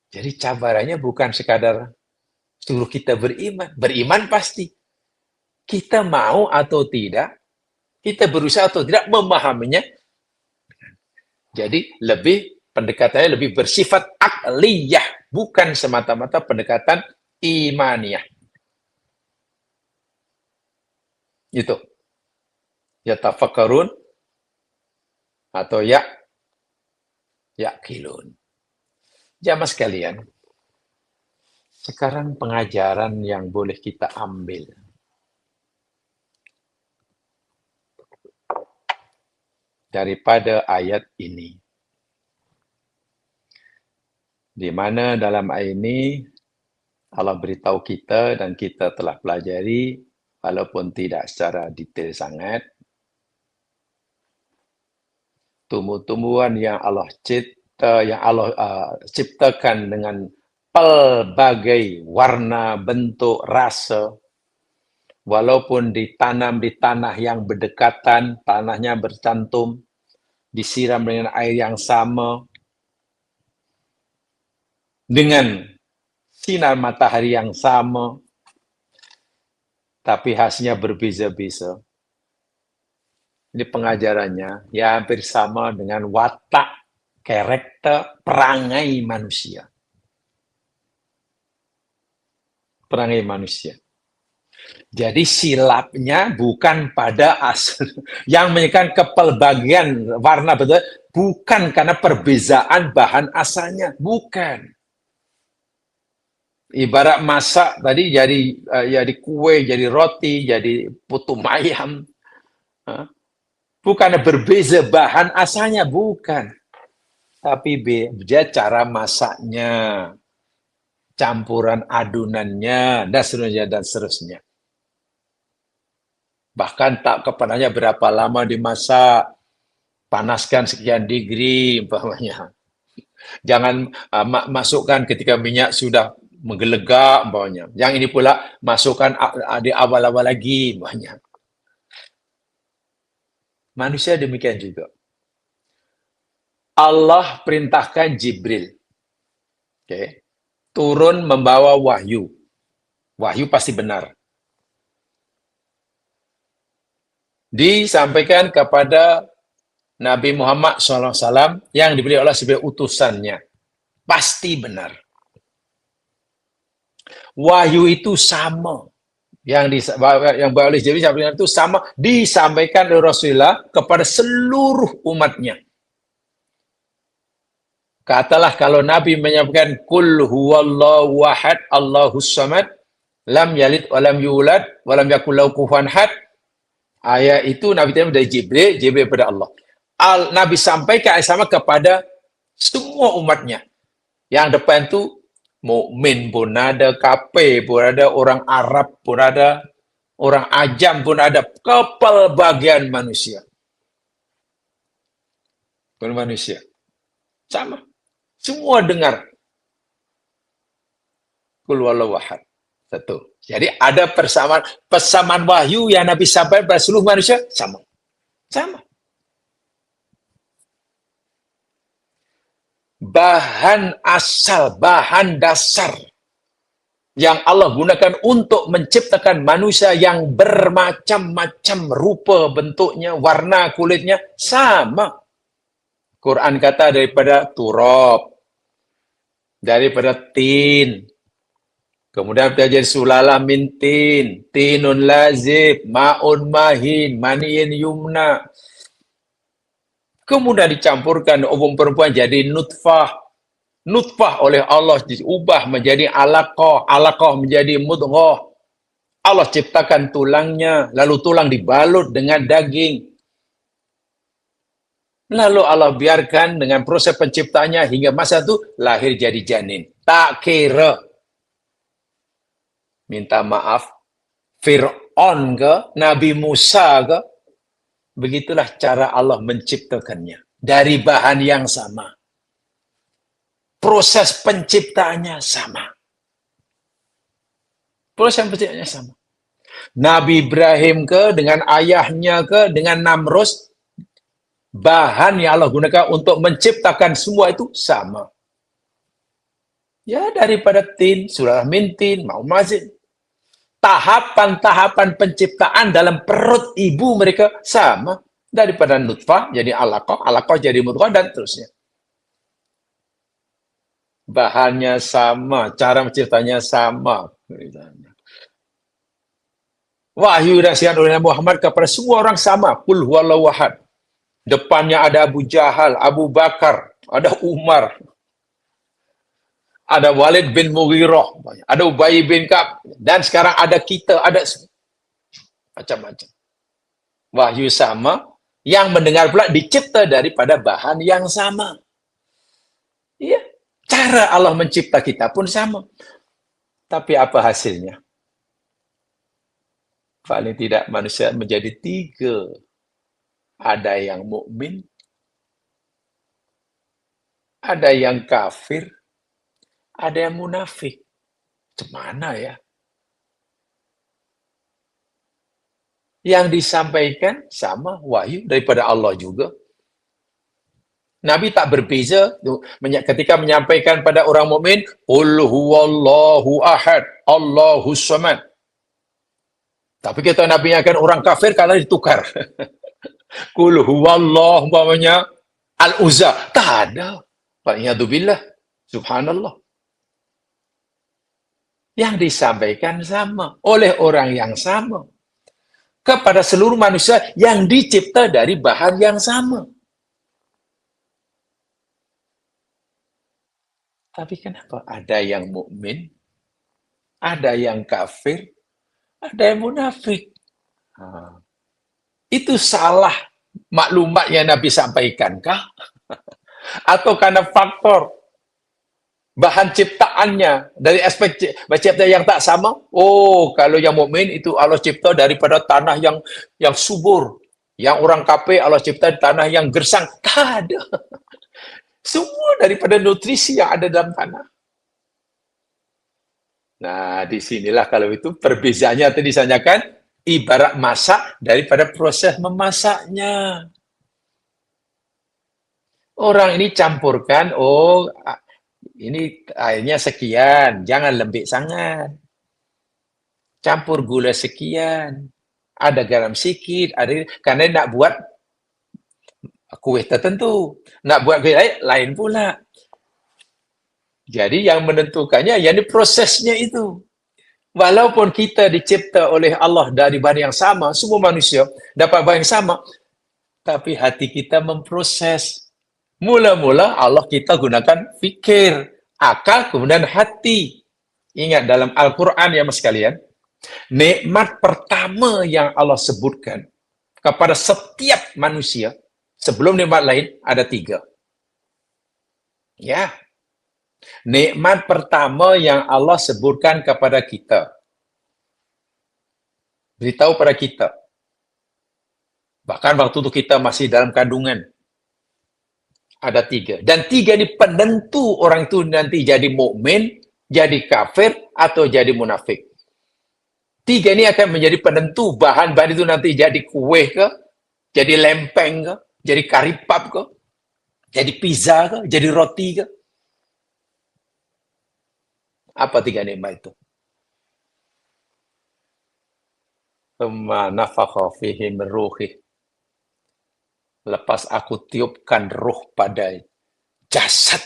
[SPEAKER 1] Jadi cabarannya bukan sekadar suruh kita beriman. Beriman pasti. Kita mau atau tidak, kita berusaha atau tidak memahaminya. Jadi pendekatannya lebih bersifat akliyah, bukan semata-mata pendekatan imaniyah. Itu. Yatafakkarun atau yaqilun. Jamaah sekalian, sekarang pengajaran yang boleh kita ambil daripada ayat ini. Di mana dalam ayat ini Allah beritahu kita dan kita telah pelajari, walaupun tidak secara detail sangat, tumbuh-tumbuhan yang Allah ciptakan dengan pelbagai warna, bentuk, rasa, walaupun ditanam di tanah yang berdekatan, tanahnya bercantum, disiram dengan air yang sama, dengan sinar matahari yang sama, tapi hasilnya berbeza-beza. Ini pengajarannya ya hampir sama dengan watak, karakter, perangai manusia. Perangai manusia. Jadi silapnya bukan pada asal. Yang menyekan kepelbagian warna betul, bukan karena perbezaan bahan asalnya. Bukan. Ibarat masak tadi jadi kue, jadi roti, jadi putu ayam. Bukan berbeza bahan asalnya, bukan. Tapi beda cara masaknya, campuran adunannya, dan seterusnya. Bahkan tak kepanasnya berapa lama dimasak, panaskan sekian degree, umpamanya. Jangan masukkan ketika minyak sudah menggelegak, umpamanya. Yang ini pula masukkan di awal-awal lagi, umpamanya. Manusia demikian juga. Allah perintahkan Jibril, turun membawa wahyu. Wahyu pasti benar. Disampaikan kepada Nabi Muhammad SAW yang diberi Allah sebagai utusannya. Pasti benar. Wahyu itu sama. Yang oleh Jibril itu sama disampaikan oleh Rasulullah kepada seluruh umatnya. Katalah kalau Nabi menyampaikan kul huwallahu ahad Allahus samad lam yalid wa lam yulad wa lam yakul lahu kufuwan ahad. Ayat itu Nabi terima dari Jibril kepada Allah. Nabi sampaikan ayat sama kepada semua umatnya. Yang depan itu mukmin pun ada, kafir pun ada, orang Arab pun ada, orang ajam pun ada, kepelbagian manusia. Manusia. Sama. Semua dengar. Qul huwallahu ahad. Satu. Jadi ada persamaan wahyu yang Nabi sampaikan pada seluruh manusia, sama. Sama. Bahan asal, bahan dasar yang Allah gunakan untuk menciptakan manusia yang bermacam-macam rupa bentuknya, warna kulitnya, sama. Quran kata daripada turab, daripada tin, kemudian belajar sulala min tin, tinun lazib, ma'un mahin, maniin yumna. Kemudian dicampurkan ovum perempuan jadi nutfah, Nutfah oleh Allah diubah menjadi alaqah, alaqah menjadi mudghah. Allah ciptakan tulangnya, lalu tulang dibalut dengan daging. Lalu Allah biarkan dengan proses penciptanya hingga masa itu lahir jadi janin. Tak kira, minta maaf, Fir'aun ke, Nabi Musa ke, begitulah cara Allah menciptakannya. Dari bahan yang sama. Proses penciptaannya sama. Proses penciptaannya sama. Nabi Ibrahim ke, dengan ayahnya ke, dengan Namrus, bahan yang Allah gunakan untuk menciptakan semua itu sama. Ya, daripada tin, surah min tin, mau mazin. Tahapan-tahapan penciptaan dalam perut ibu mereka sama. Daripada nutfah jadi alaqah, alaqah jadi mudghah, dan terusnya. Bahannya sama, cara menciptanya sama. Wahyu nasihat oleh Nabi Muhammad kepada semua orang sama. Qul huwallahu ahad. Depannya ada Abu Jahal, Abu Bakar, ada Umar, ada Walid bin Mughirah, ada Ubay bin Ka'ab, dan sekarang ada kita, ada macam-macam. Wahyu sama, yang mendengar pula dicipta daripada bahan yang sama. Iya. Cara Allah mencipta kita pun sama. Tapi apa hasilnya? Paling tidak manusia menjadi tiga. Ada yang mukmin, ada yang kafir, ada yang munafik. Gimana ya? Yang disampaikan sama wahyu daripada Allah juga. Nabi tak berbeza ketika menyampaikan pada orang mukmin, "Qul huwallahu ahad, Allahus samad." Tapi kita Nabi akan orang kafir kalau ditukar. Qul huwallahu umpamanya Al-Uzza, tak ada. Wa'iyadzubillah. Subhanallah. Yang disampaikan sama oleh orang yang sama kepada seluruh manusia yang dicipta dari bahan yang sama. Tapi kenapa ada yang mukmin, ada yang kafir, ada yang munafik? Itu salah maklumat yang Nabi sampaikan kah? Atau karena faktor bahan ciptaannya dari aspek cipta yang tak sama? Oh, kalau yang mukmin itu Allah cipta daripada tanah yang subur. Yang orang kafir Allah cipta tanah yang gersang. Tak ada. Semua daripada nutrisi yang ada dalam tanah. Nah, disinilah kalau itu perbezaannya tadi disanyakan ibarat masak daripada proses memasaknya. Orang ini campurkan, oh ini airnya sekian, jangan lembek sangat. Campur gula sekian, ada garam sedikit, ada karena nak buat kuih tertentu, nak buat kuih lain pula. Jadi yang menentukannya, yakni prosesnya itu. Walaupun kita dicipta oleh Allah dari bahan yang sama, semua manusia dapat bahan yang sama, tapi hati kita memproses. Mula-mula Allah kita gunakan fikir, akal, kemudian hati. Ingat dalam Al-Quran ya mas sekalian, nikmat pertama yang Allah sebutkan kepada setiap manusia, sebelum nikmat lain, ada 3. Ya. Nikmat pertama yang Allah sebutkan kepada kita. Beritahu pada kita. Bahkan waktu itu kita masih dalam kandungan. Ada 3. Dan 3 ini penentu orang itu nanti jadi mukmin, jadi kafir, atau jadi munafik. 3 ini akan menjadi penentu bahan-bahan itu nanti jadi kue ke, jadi lempeng ke, jadi karipap ke, jadi pizza ke, jadi roti ke. Apa 3 nikmat itu? Tsumma nafakha fihi min ruhi. Lepas aku tiupkan ruh pada jasad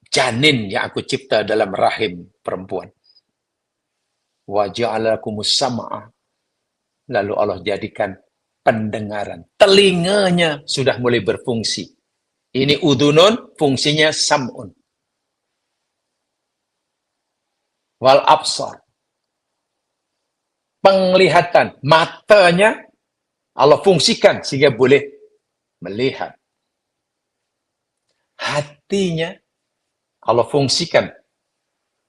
[SPEAKER 1] janin yang aku cipta dalam rahim perempuan. Wa ja'alakumus sam'a. Lalu Allah jadikan pendengaran. Telinganya sudah mulai berfungsi. Ini udunun, fungsinya sam'un. wal absar. Penglihatan, matanya Allah fungsikan sehingga boleh melihat. Hatinya Allah fungsikan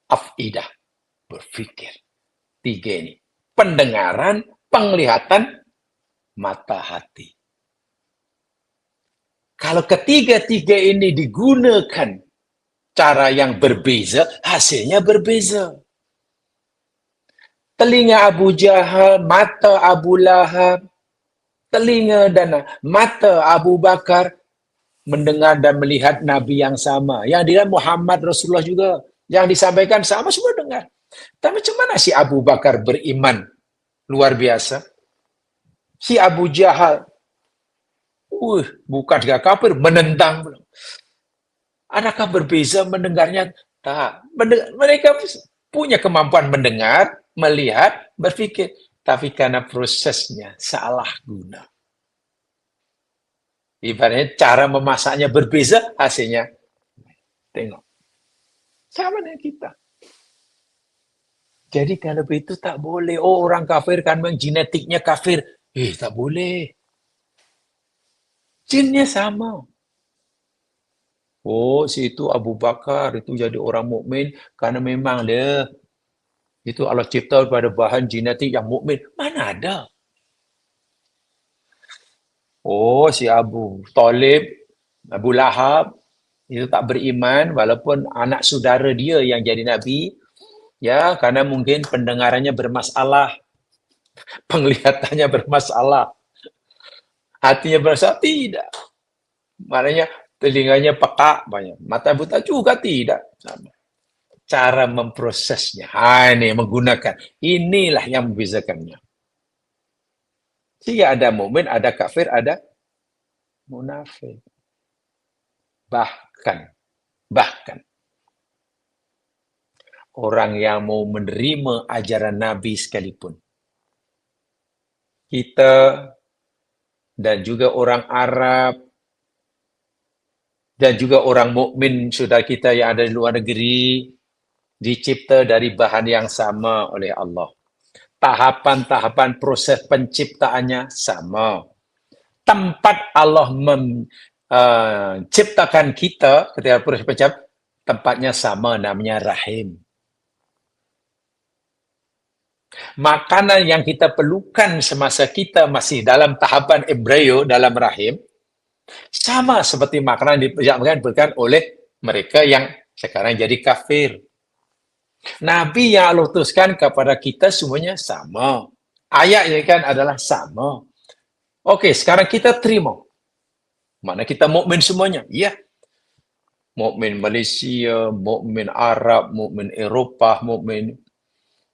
[SPEAKER 1] afidah, berpikir. 3 ini. Pendengaran, penglihatan, mata hati. Kalau ketiga-tiga ini digunakan cara yang berbeza, hasilnya berbeza. Telinga Abu Jahal, mata Abu Lahab, telinga dan mata Abu Bakar mendengar dan melihat Nabi yang sama. Yang dia Muhammad Rasulullah juga. Yang disampaikan sama, semua dengar. Tapi macam mana si Abu Bakar beriman? Luar biasa. Si Abu Jahal, bukan dia kafir, menentang. Adakah berbeza mendengarnya? Tak. Mereka punya kemampuan mendengar, melihat, berpikir. Tapi karena prosesnya salah guna. Ibaratnya cara memasaknya berbeza, hasilnya. Tengok. Sama dengan kita. Jadi kalau begitu tak boleh. Oh, orang kafir kan memang genetiknya kafir. Tak boleh. Jinnya sama. Oh, si itu Abu Bakar itu jadi orang mukmin karena memang dia itu Allah cipta pada bahan genetik yang mukmin. Mana ada? Oh, si Abu Talib, Abu Lahab itu tak beriman walaupun anak saudara dia yang jadi nabi, ya, karena mungkin pendengarannya bermasalah, penglihatannya bermasalah, hatinya bermasalah, tidak. Maknanya telinganya peka banyak, mata buta juga tidak. Sama. Cara memprosesnya, ini menggunakan, inilah yang membezakannya. Sehingga ada mukmin, ada kafir, ada munafik. Bahkan orang yang mau menerima ajaran Nabi sekalipun. Kita dan juga orang Arab dan juga orang mukmin saudara kita yang ada di luar negeri dicipta dari bahan yang sama oleh Allah. Tahapan-tahapan proses penciptaannya sama. Tempat Allah menciptakan kita ketika proses penciptaan, tempatnya sama, namanya rahim. Makanan yang kita perlukan semasa kita masih dalam tahapan embrio dalam rahim, sama seperti makanan yang diberikan oleh mereka yang sekarang jadi kafir. Nabi yang Allah utuskan kepada kita semuanya sama. Ayatnya kan adalah sama. Okey, sekarang kita terima. Mana kita mukmin semuanya? Ya. Mukmin Malaysia, mukmin Arab, mukmin Eropah, mukmin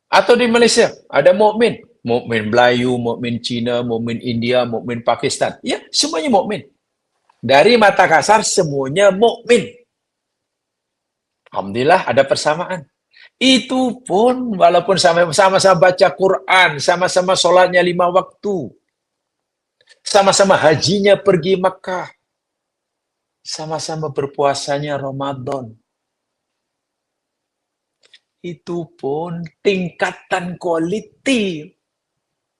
[SPEAKER 1] atau di Malaysia ada mukmin, mukmin Melayu, mukmin Cina, mukmin India, mukmin Pakistan. Ya, semuanya mukmin. Dari mata kasar semuanya mukmin. Alhamdulillah ada persamaan. Itu pun walaupun sama-sama baca Quran, sama-sama solatnya 5 waktu, sama-sama hajinya pergi Makkah, sama-sama berpuasanya Ramadan. Itu pun tingkatan kualiti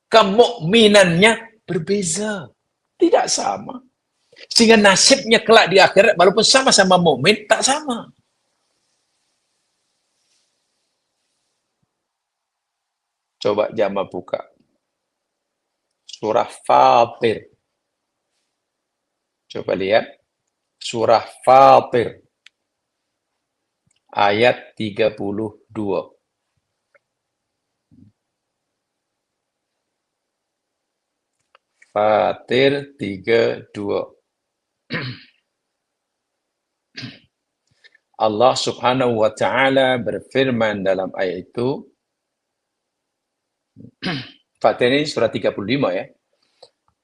[SPEAKER 1] kemukminannya berbeza, tidak sama. Sehingga nasibnya kelak di akhirat walaupun sama-sama mukmin tak sama. Coba jamaah buka surah Fatir. Coba lihat surah Fatir ayat 32. Fatir 32. Allah Subhanahu wa taala berfirman dalam ayat itu, Fatir ini surah 35 ya.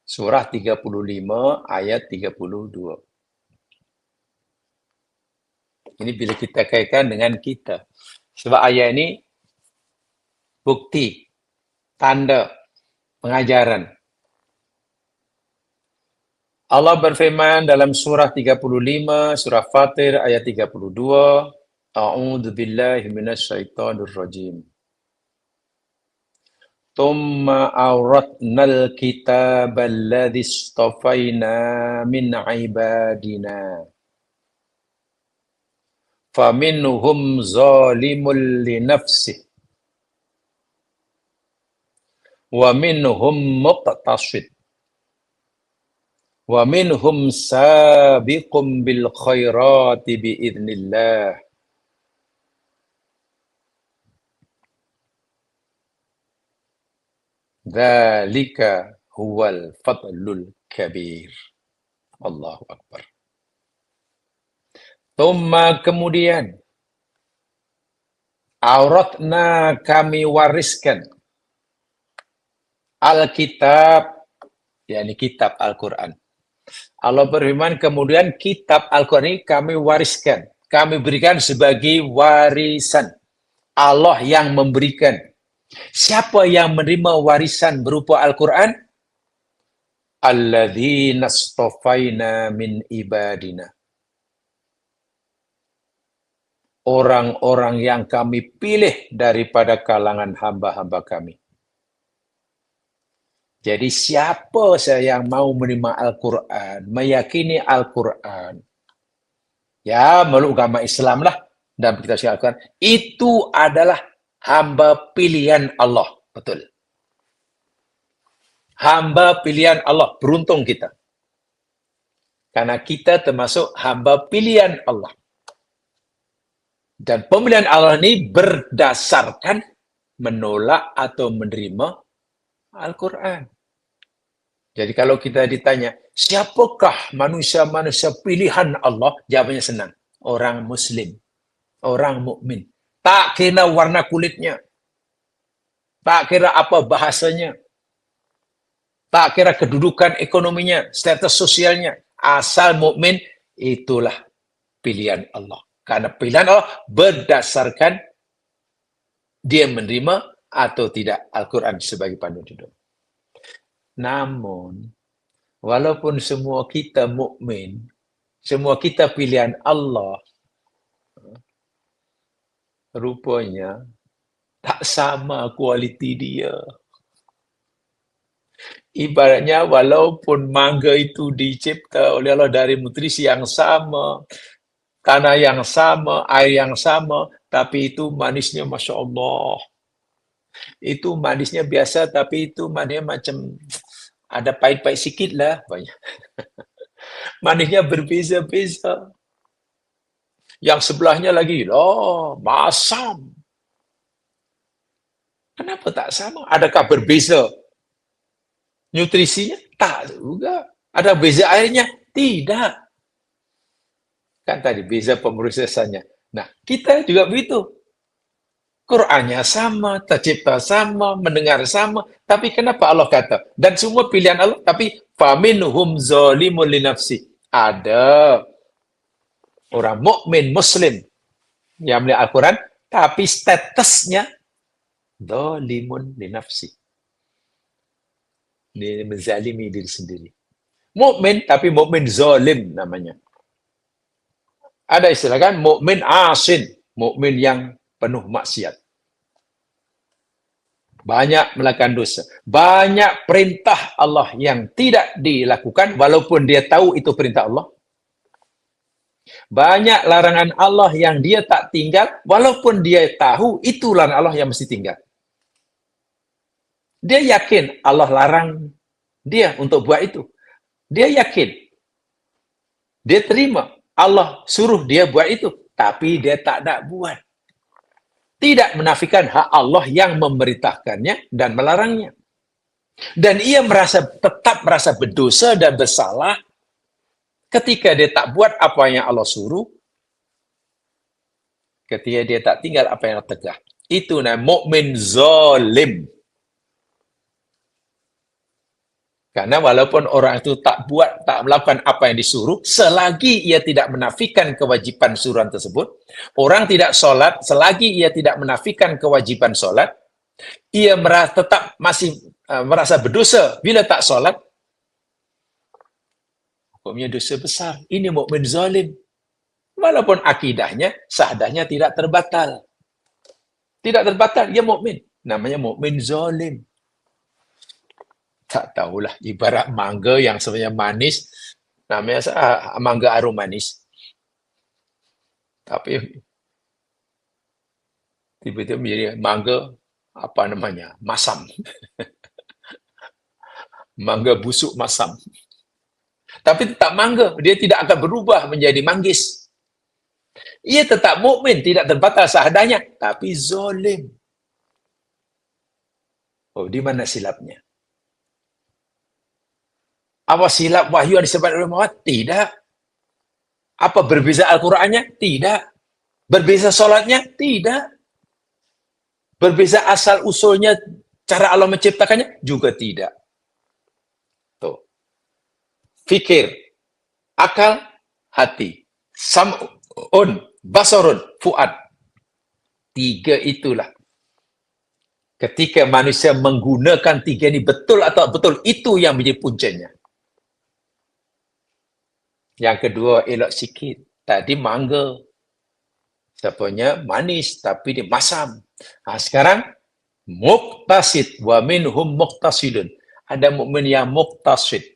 [SPEAKER 1] Surah 35 ayat 32. Ini bila kita kaitkan dengan kita. Sebab ayat ini bukti, tanda, pengajaran. Allah berfirman dalam surah 35, surah Fatir ayat 32, A'udzu billahi minasy syaithanir rajim. Tsumma awratnal kitaba alladzi istafaina min ibadina. Faminhum zalimun li nafsihi wa minhum muqtasid wa minhum sabiqum bil khairati biidznillah. Dzalika huwal fadlul kabir. Allahu akbar. Tsumma kemudian auratna kami wariskan Alkitab, yakni kitab Al-Quran. Allah berfirman, kemudian kitab Al-Quran ini kami wariskan. Kami berikan sebagai warisan. Allah yang memberikan. Siapa yang menerima warisan berupa Al-Quran? Alladzina astafaina min ibadina. Orang-orang yang kami pilih daripada kalangan hamba-hamba kami. Jadi siapa yang mau menerima Al-Quran, meyakini Al-Quran, ya meluk agama Islam lah, dan kita Al-Quran, itu adalah hamba pilihan Allah. Betul. Hamba pilihan Allah. Beruntung kita. Karena kita termasuk hamba pilihan Allah. Dan pemilihan Allah ini berdasarkan menolak atau menerima Al-Quran. Jadi kalau kita ditanya, siapakah manusia-manusia pilihan Allah? Jawabannya senang. Orang Muslim. Orang mukmin. Tak kira warna kulitnya. Tak kira apa bahasanya. Tak kira kedudukan ekonominya, status sosialnya. Asal mukmin, itulah pilihan Allah. Karena pilihan Allah berdasarkan dia menerima atau tidak Al-Quran sebagai panduan hidup. Namun, walaupun semua kita mukmin, semua kita pilihan Allah, rupanya tak sama kualiti dia. Ibaratnya walaupun mangga itu dicipta oleh Allah dari nutrisi yang sama, tanah yang sama, air yang sama, tapi itu manisnya Masya Allah. Itu manisnya biasa, tapi itu manisnya macam ada pahit-pahit sikit lah. Banyak. Manisnya berbeza-beza. Yang sebelahnya lagi, masam. Kenapa tak sama? Adakah berbeza nutrisinya? Tak juga. Ada beza airnya? Tidak. Kan tadi beza pemrosesannya. Nah, kita juga begitu. Qur'annya sama, tercipta sama, mendengar sama, tapi kenapa Allah kata? Dan semua pilihan Allah, tapi faminhum zalimun li nafsi. Ada orang mukmin muslim yang melihat Al-Quran, tapi statusnya zalimun li nafsi. Dia menzalimi diri sendiri. Mukmin tapi mukmin zalim namanya. Ada istilah kan mukmin asin, mukmin yang penuh maksiat. Banyak melakukan dosa. Banyak perintah Allah yang tidak dilakukan walaupun dia tahu itu perintah Allah. Banyak larangan Allah yang dia tak tinggal walaupun dia tahu itu larangan Allah yang mesti tinggal. Dia yakin Allah larang dia untuk buat itu. Dia yakin. Dia terima Allah suruh dia buat itu. Tapi dia tak nak buat. Tidak menafikan hak Allah yang memerintahkannya dan melarangnya. Dan ia tetap merasa berdosa dan bersalah ketika dia tak buat apa yang Allah suruh, ketika dia tak tinggal apa yang Allah tegah. Itu namanya mukmin zalim. Karena walaupun orang itu tak melakukan apa yang disuruh, selagi ia tidak menafikan kewajiban suruhan tersebut, orang tidak sholat, selagi ia tidak menafikan kewajiban sholat, ia tetap masih merasa berdosa bila tak sholat, hukumnya dosa besar. Ini mukmin zalim. Walaupun akidahnya, sahadahnya tidak terbatal. Tidak terbatal, dia mukmin. Namanya mukmin zalim. Tak tahulah, ibarat mangga yang sebenarnya manis, namanya mangga arum manis. Tapi tiba-tiba menjadi mangga, apa namanya, masam. Mangga busuk masam. Tapi tetap mangga, dia tidak akan berubah menjadi manggis. Ia tetap mukmin, tidak terbatal sahadahnya, tapi zalim. Oh, di mana silapnya? Apa silap wahyu yang disebut oleh Muhammad? Tidak. Apa berbeza Al-Qur'annya? Tidak. Berbeza solatnya? Tidak. Berbeza asal usulnya, cara Allah menciptakannya? Juga tidak. Tuh. Fikir, akal, hati. Sam'un, basarun, fuad. Tiga itulah. Ketika manusia menggunakan tiga ini betul atau betul, itu yang menjadi puncanya. Yang kedua, elok sikit. Tadi mangga. Siapanya manis, tapi dia masam. Nah, sekarang, muqtasid. Wa minhum muqtasidun. Ada mukmin yang muqtasid.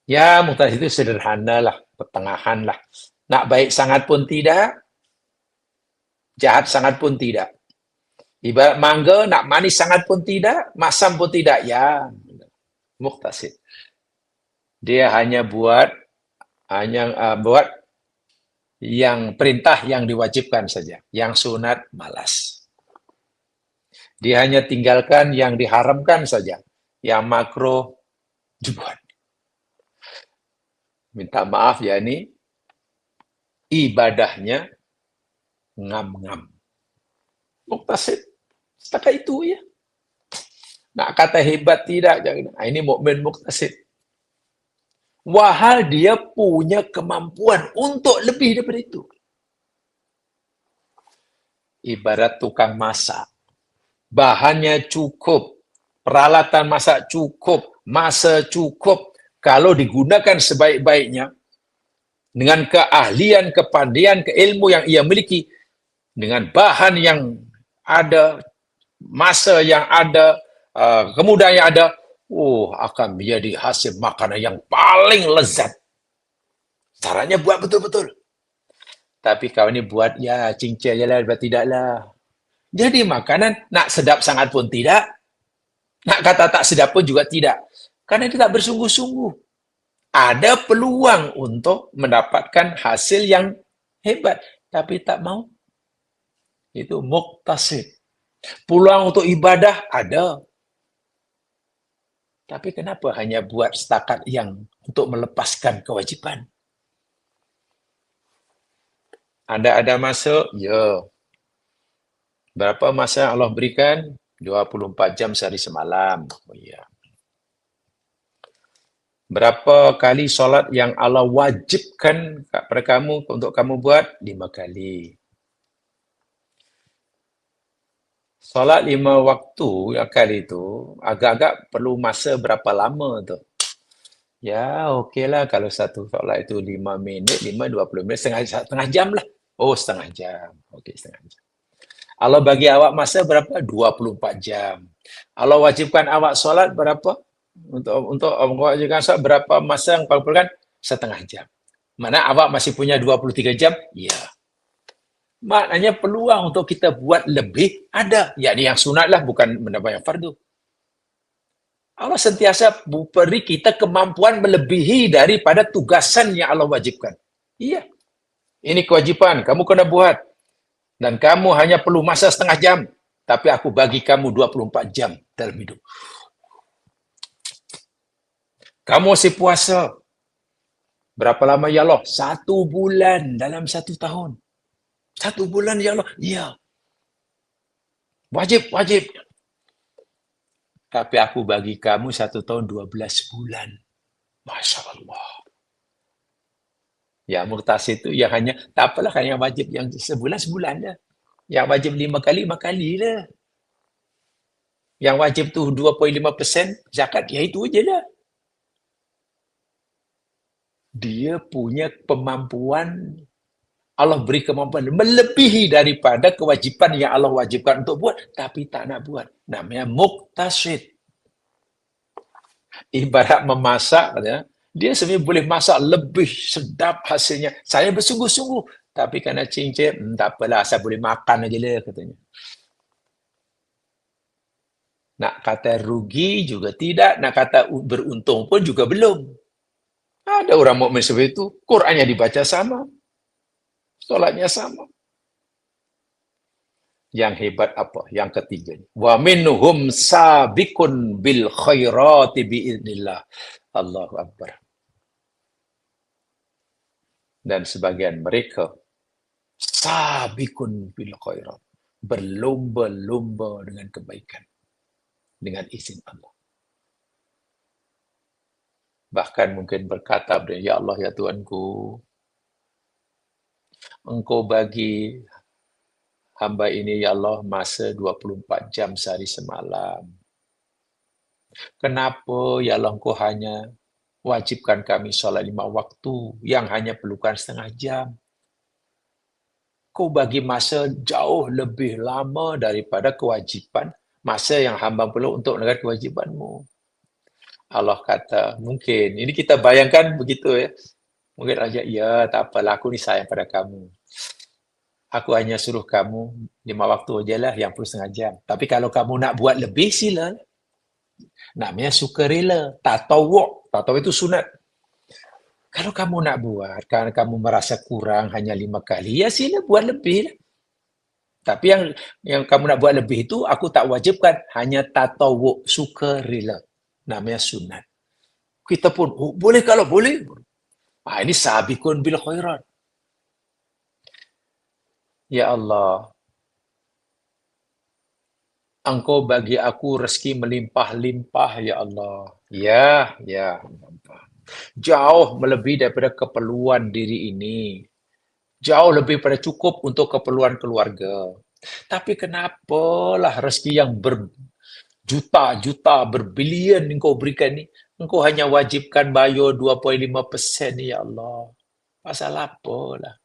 [SPEAKER 1] Ya, muqtasid itu sederhana lah. Pertengahan lah. Nak baik sangat pun tidak. Jahat sangat pun tidak. Ibarat mangga, nak manis sangat pun tidak. Masam pun tidak. Ya, muqtasid. Dia hanya buat yang perintah yang diwajibkan saja. Yang sunat malas. Dia hanya tinggalkan yang diharamkan saja. Yang makruh dibuat. Minta maaf ya, ini ibadahnya ngam-ngam. Muqtasid. Setakat itu ya. Nak kata hebat tidak. Nah, ini mukmin muqtasid. Wahal dia punya kemampuan untuk lebih daripada itu. Ibarat tukang masak. Bahannya cukup, peralatan masak cukup, masa cukup. Kalau digunakan sebaik-baiknya, dengan keahlian, kepandaian, keilmu yang ia miliki, dengan bahan yang ada, masa yang ada, kemudahan yang ada, akan menjadi hasil makanan yang paling lezat. Caranya buat betul-betul. Tapi kau ini buat, ya cincin je lah, tidaklah. Jadi makanan, nak sedap sangat pun tidak, nak kata tak sedap pun juga tidak. Karena dia tak bersungguh-sungguh. Ada peluang untuk mendapatkan hasil yang hebat, tapi tak mau. Itu muqtasid. Peluang untuk ibadah ada. Tapi kenapa hanya buat setakat yang untuk melepaskan kewajiban? Anda ada masa? Ya. Berapa masa Allah berikan? 24 jam sehari semalam. Oh ya. Berapa kali solat yang Allah wajibkan kepada kamu untuk kamu buat? 5 kali. Solat 5 waktu kali itu agak-agak perlu masa berapa lama tu? Ya, okeylah kalau satu solat itu 5 minit, 20 minit, setengah jam lah. Oh, setengah jam. Okey, setengah jam. Allah bagi awak masa berapa? 24 jam. Allah wajibkan awak solat berapa? Untuk mewajibkan solat berapa masa yang kau perlukan? Setengah jam. Mana awak masih punya 23 jam? Ya. Maknanya peluang untuk kita buat lebih ada. Yakni yang sunat lah, bukan menambah yang fardu. Allah sentiasa beri kita kemampuan melebihi daripada tugasan yang Allah wajibkan. Iya. Ini kewajipan, kamu kena buat. Dan kamu hanya perlu masa setengah jam. Tapi aku bagi kamu 24 jam dalam hidup. Kamu masih puasa. Berapa lama ya Allah? 1 bulan dalam 1 tahun. 1 bulan ya Allah? Ya. Wajib, wajib. Tapi aku bagi kamu 1 tahun 12 bulan. Masya Allah. Ya, muqtasid itu yang hanya, tak apalah kan yang wajib yang sebulan dah. Yang wajib 5 kali, 5 kali lah. Yang wajib tu 2.5% zakat, ya itu je lah. Dia punya kemampuan Allah beri kemampuan melebihi daripada kewajipan yang Allah wajibkan untuk buat, tapi tak nak buat. Namanya muqtasid. Ibarat memasak, katanya, dia sebenarnya boleh masak lebih sedap hasilnya. Saya bersungguh-sungguh, tapi kerana cincin, tak apalah, asal boleh makan aja lah, katanya. Nak kata rugi juga tidak, nak kata beruntung pun juga belum. Ada orang mukmin seperti itu, Qurannya dibaca sama, solatnya sama. Yang hebat apa? Yang ketiga. Wa minhum sabiqun bil khairati biiznillah. Allahu Akbar. Dan sebagian mereka sabiqun bil khairat. Berlomba-lomba dengan kebaikan. Dengan izin Allah. Bahkan mungkin berkata, ya Allah, ya Tuhanku, Engkau bagi hamba ini, ya Allah, masa 24 jam sehari semalam. Kenapa, ya Allah, Engkau hanya wajibkan kami solat 5 waktu yang hanya perlukan setengah jam? Kau bagi masa jauh lebih lama daripada kewajipan, masa yang hamba perlu untuk menegakkan kewajibanmu. Allah kata, mungkin, ini kita bayangkan begitu ya. Mungkin raja, ya tak apalah, aku ni sayang pada kamu. Aku hanya suruh kamu 5 waktu aja lah yang perlu setengah jam. Tapi kalau kamu nak buat lebih, sila. Namanya sukarela. Tatawuk. Tatawuk itu sunat. Kalau kamu nak buat, karena kamu merasa kurang hanya 5 kali, ya sila buat lebih. Tapi yang kamu nak buat lebih itu, aku tak wajibkan. Hanya tatawuk, sukarela. Namanya sunat. Kita pun, oh, boleh kalau boleh. Ini sabikun bil khairat. Ya Allah, Engkau bagi aku rezeki melimpah-limpah, ya Allah. Ya, ya. Jauh melebihi daripada keperluan diri ini. Jauh lebih pada cukup untuk keperluan keluarga. Tapi kenapalah rezeki yang berjuta-juta, berbilion engkau berikan ni, engkau hanya wajibkan bayar 2.5% ni, ya Allah. Pasal apalah?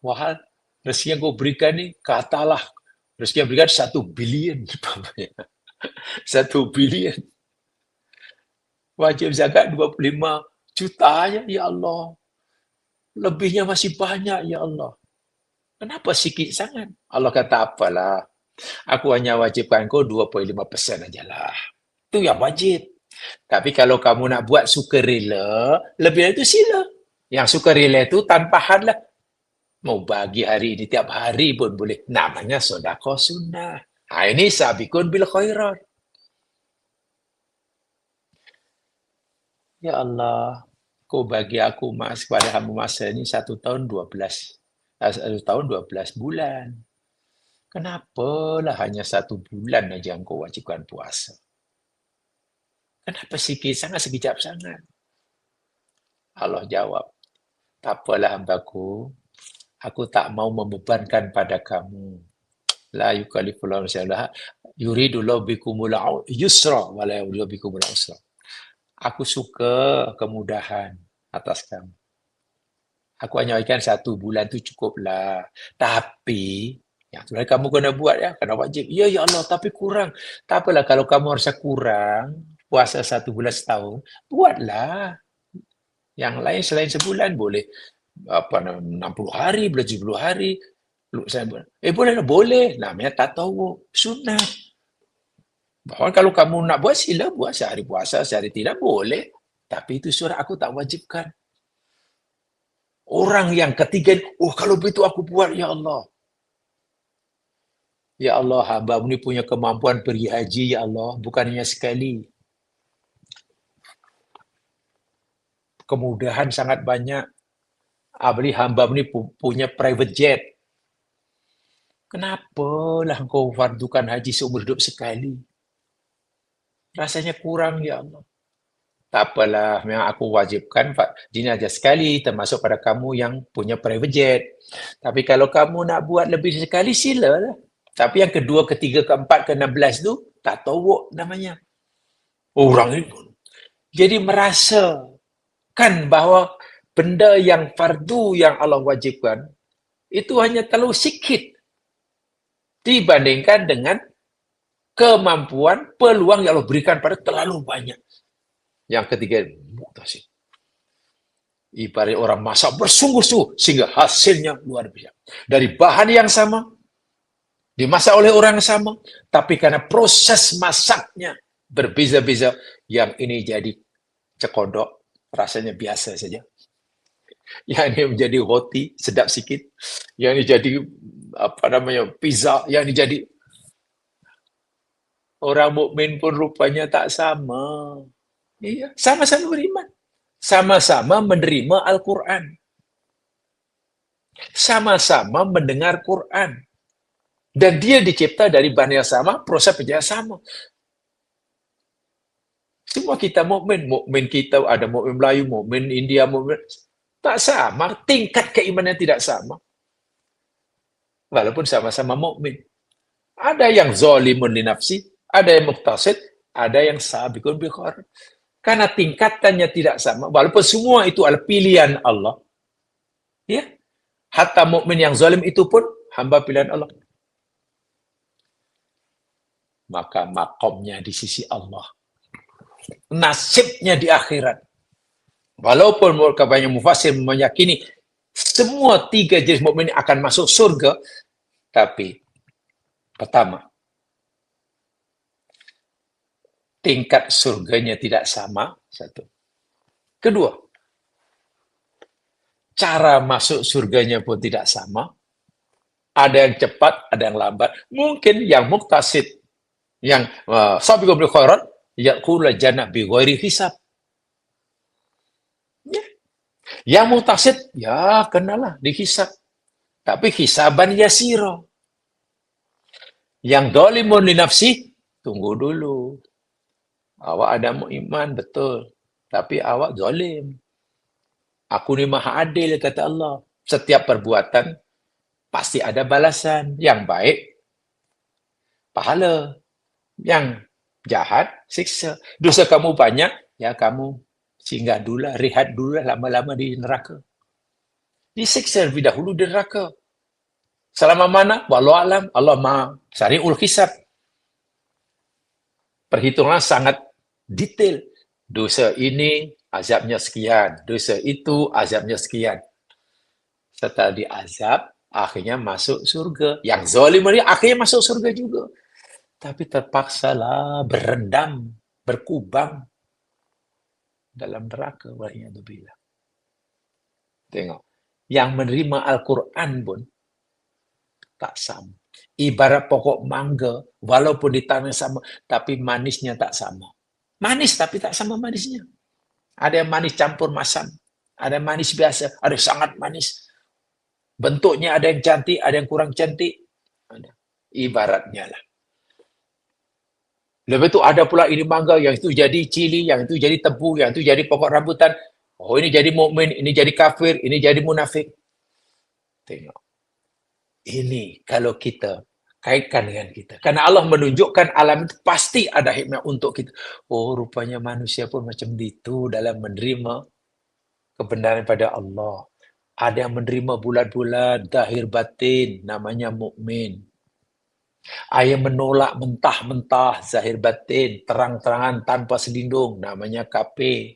[SPEAKER 1] Wahal rezeki yang kau berikan ni, katalah rezeki yang berikan 1 bilion. 1 bilion. Wajib zakat 25 juta aja, ya Allah. Lebihnya masih banyak, ya Allah. Kenapa sikit sangat? Allah kata, apalah. Aku hanya wajibkan kau 2.5% aja lah. Itu yang wajib. Tapi kalau kamu nak buat sukarela, lebih dari itu sila. Yang sukarela itu tanpa had lah. Mau bagi hari ini tiap hari pun boleh. Namanya sedekah sunnah. Ini sabikun bil khairat. Ya Allah, Kau bagi aku mas pada hamba masa ini 1 tahun 12 bulan. Kenapalah hanya 1 bulan aja engkau wajibkan puasa? Kenapa sikit sangat, sekejap sangat? Allah jawab, tak apalah hambaku, aku tak mau membebankan pada kamu. La yukallifullahu nafsan illa yuridullahu bikumul yusra wa la yuridu bikumul usra. Aku suka kemudahan atas kamu. Aku hanya berikan 1 bulan tu cukuplah. Tapi yang sebenarnya kamu kena buat ya, kena wajib. Ya ya Allah, tapi kurang. Tak apalah kalau kamu rasa kurang puasa 1 bulan setahun, buatlah. Yang lain selain sebulan boleh 60 hari, boleh 70 hari. Boleh lah, boleh. Namanya tatawuk, sunnah. Bahkan kalau kamu nak buat, sila buat sehari puasa, sehari tidak, boleh. Tapi itu surah aku tak wajibkan. Orang yang ketiga, kalau begitu aku buat, ya Allah. Ya Allah, hamba ini punya kemampuan pergi haji, ya Allah. Bukan hanya sekali. Kemudahan sangat banyak. Apalagi hamba ini punya private jet. Kenapalah engkau fardukan haji seumur hidup sekali? Rasanya kurang, ya Allah. Tak apalah, memang aku wajibkan jenazah sekali, termasuk pada kamu yang punya private jet. Tapi kalau kamu nak buat lebih sekali, silalah. Tapi yang kedua, ketiga, keempat, ke-16 tu, tatawuk namanya. Orang ini jadi merasakan bahawa benda yang fardu yang Allah wajibkan, itu hanya terlalu sedikit dibandingkan dengan kemampuan, peluang yang Allah berikan pada terlalu banyak. Yang ketiga, muktasid. Ibarat orang masak bersungguh-sungguh sehingga hasilnya luar biasa. Dari bahan yang sama, dimasak oleh orang yang sama, tapi karena proses masaknya berbeza-beza, yang ini jadi cekodok, rasanya biasa saja. Yang ini menjadi roti, sedap sikit. Yang ini jadi pizza, yang ini jadi. Orang mukmin pun rupanya tak sama. Iya, sama-sama beriman. Sama-sama menerima Al-Quran. Sama-sama mendengar Quran. Dan dia dicipta dari bahan yang sama, proses kerja sama. Semua kita mukmin, mukmin kita ada mukmin Melayu, mukmin India, mukmin tak sama, tingkat keimanan tidak sama. Walaupun sama-sama mukmin. Ada yang zalimun li nafsi, ada yang muqtasid, ada yang sabiqun bil khairat. Karena tingkatannya tidak sama, walaupun semua itu adalah pilihan Allah. Ya. Hatta mukmin yang zalim itu pun hamba pilihan Allah. Maka makomnya di sisi Allah. Nasibnya di akhirat. Walaupun mereka banyak mufassir meyakini semua tiga jenis mukmin akan masuk surga, tapi pertama, tingkat surganya tidak sama, satu. Kedua, cara masuk surganya pun tidak sama. Ada yang cepat, ada yang lambat. Mungkin yang muqtasid, yang sabiqun bil khairat, yaqulul jannah bi ghairi hisab. Ya. Yang muqtasid, ya kenalah dihisab. Tapi hisaban yasira. Yang zalimun li nafsi, tunggu dulu. Awak ada iman, betul. Tapi awak zalim. Aku ni maha adil, kata Allah. Setiap perbuatan pasti ada balasan. Yang baik, pahala. Yang jahat, siksa. Dosa kamu banyak, ya kamu singgah dulu, rehat dulu lama-lama di neraka. Disiksa lebih dahulu di neraka. Selama mana? Wallahu alam, Allah maha sari'ul hisab. Perhitungan sangat detail. Dosa ini azabnya sekian, dosa itu azabnya sekian. Setelah diazab, akhirnya masuk surga. Yang zalim ini akhirnya masuk surga juga. Tapi terpaksalah berendam, berkubang dalam neraka. Waliyadzubillah. Tengok. Yang menerima Al-Quran pun tak sama. Ibarat pokok mangga, walaupun di tanah sama, tapi manisnya tak sama. Manis tapi tak sama manisnya. Ada yang manis campur masam, ada yang manis biasa, ada yang sangat manis. Bentuknya ada yang cantik, ada yang kurang cantik. Ada. Ibaratnya lah. Lepas itu ada pula ini mangga, yang itu jadi cili, yang itu jadi tebu, yang itu jadi pokok rambutan. Oh, ini jadi mukmin, ini jadi kafir, ini jadi munafik. Tengok. Ini kalau kita kaitkan dengan kita. Karena Allah menunjukkan alam itu pasti ada hikmah untuk kita. Oh, rupanya manusia pun macam itu dalam menerima kebenaran pada Allah. Ada yang menerima bulat-bulat, zahir batin, namanya mukmin. Ada yang menolak mentah-mentah, zahir batin, terang-terangan tanpa selindung, namanya kafir.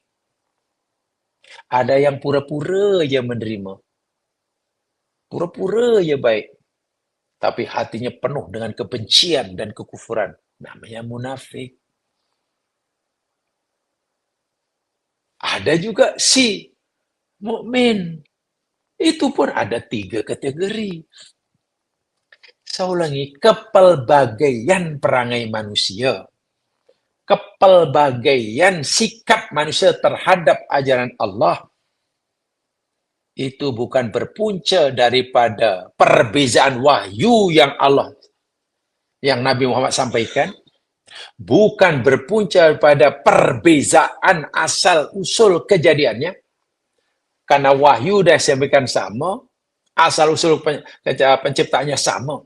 [SPEAKER 1] Ada yang pura-pura je menerima. Pura-pura je baik. Tapi hatinya penuh dengan kebencian dan kekufuran. Namanya munafik. Ada juga si mukmin. Itu pun ada 3 kategori. Saya ulangi, kepelbagaian perangai manusia. Kepelbagaian sikap manusia terhadap ajaran Allah. Itu bukan berpunca daripada perbezaan wahyu yang Nabi Muhammad sampaikan, bukan berpunca pada perbezaan asal-usul kejadiannya, karena wahyu dah disampaikan sama, asal-usul penciptaannya sama,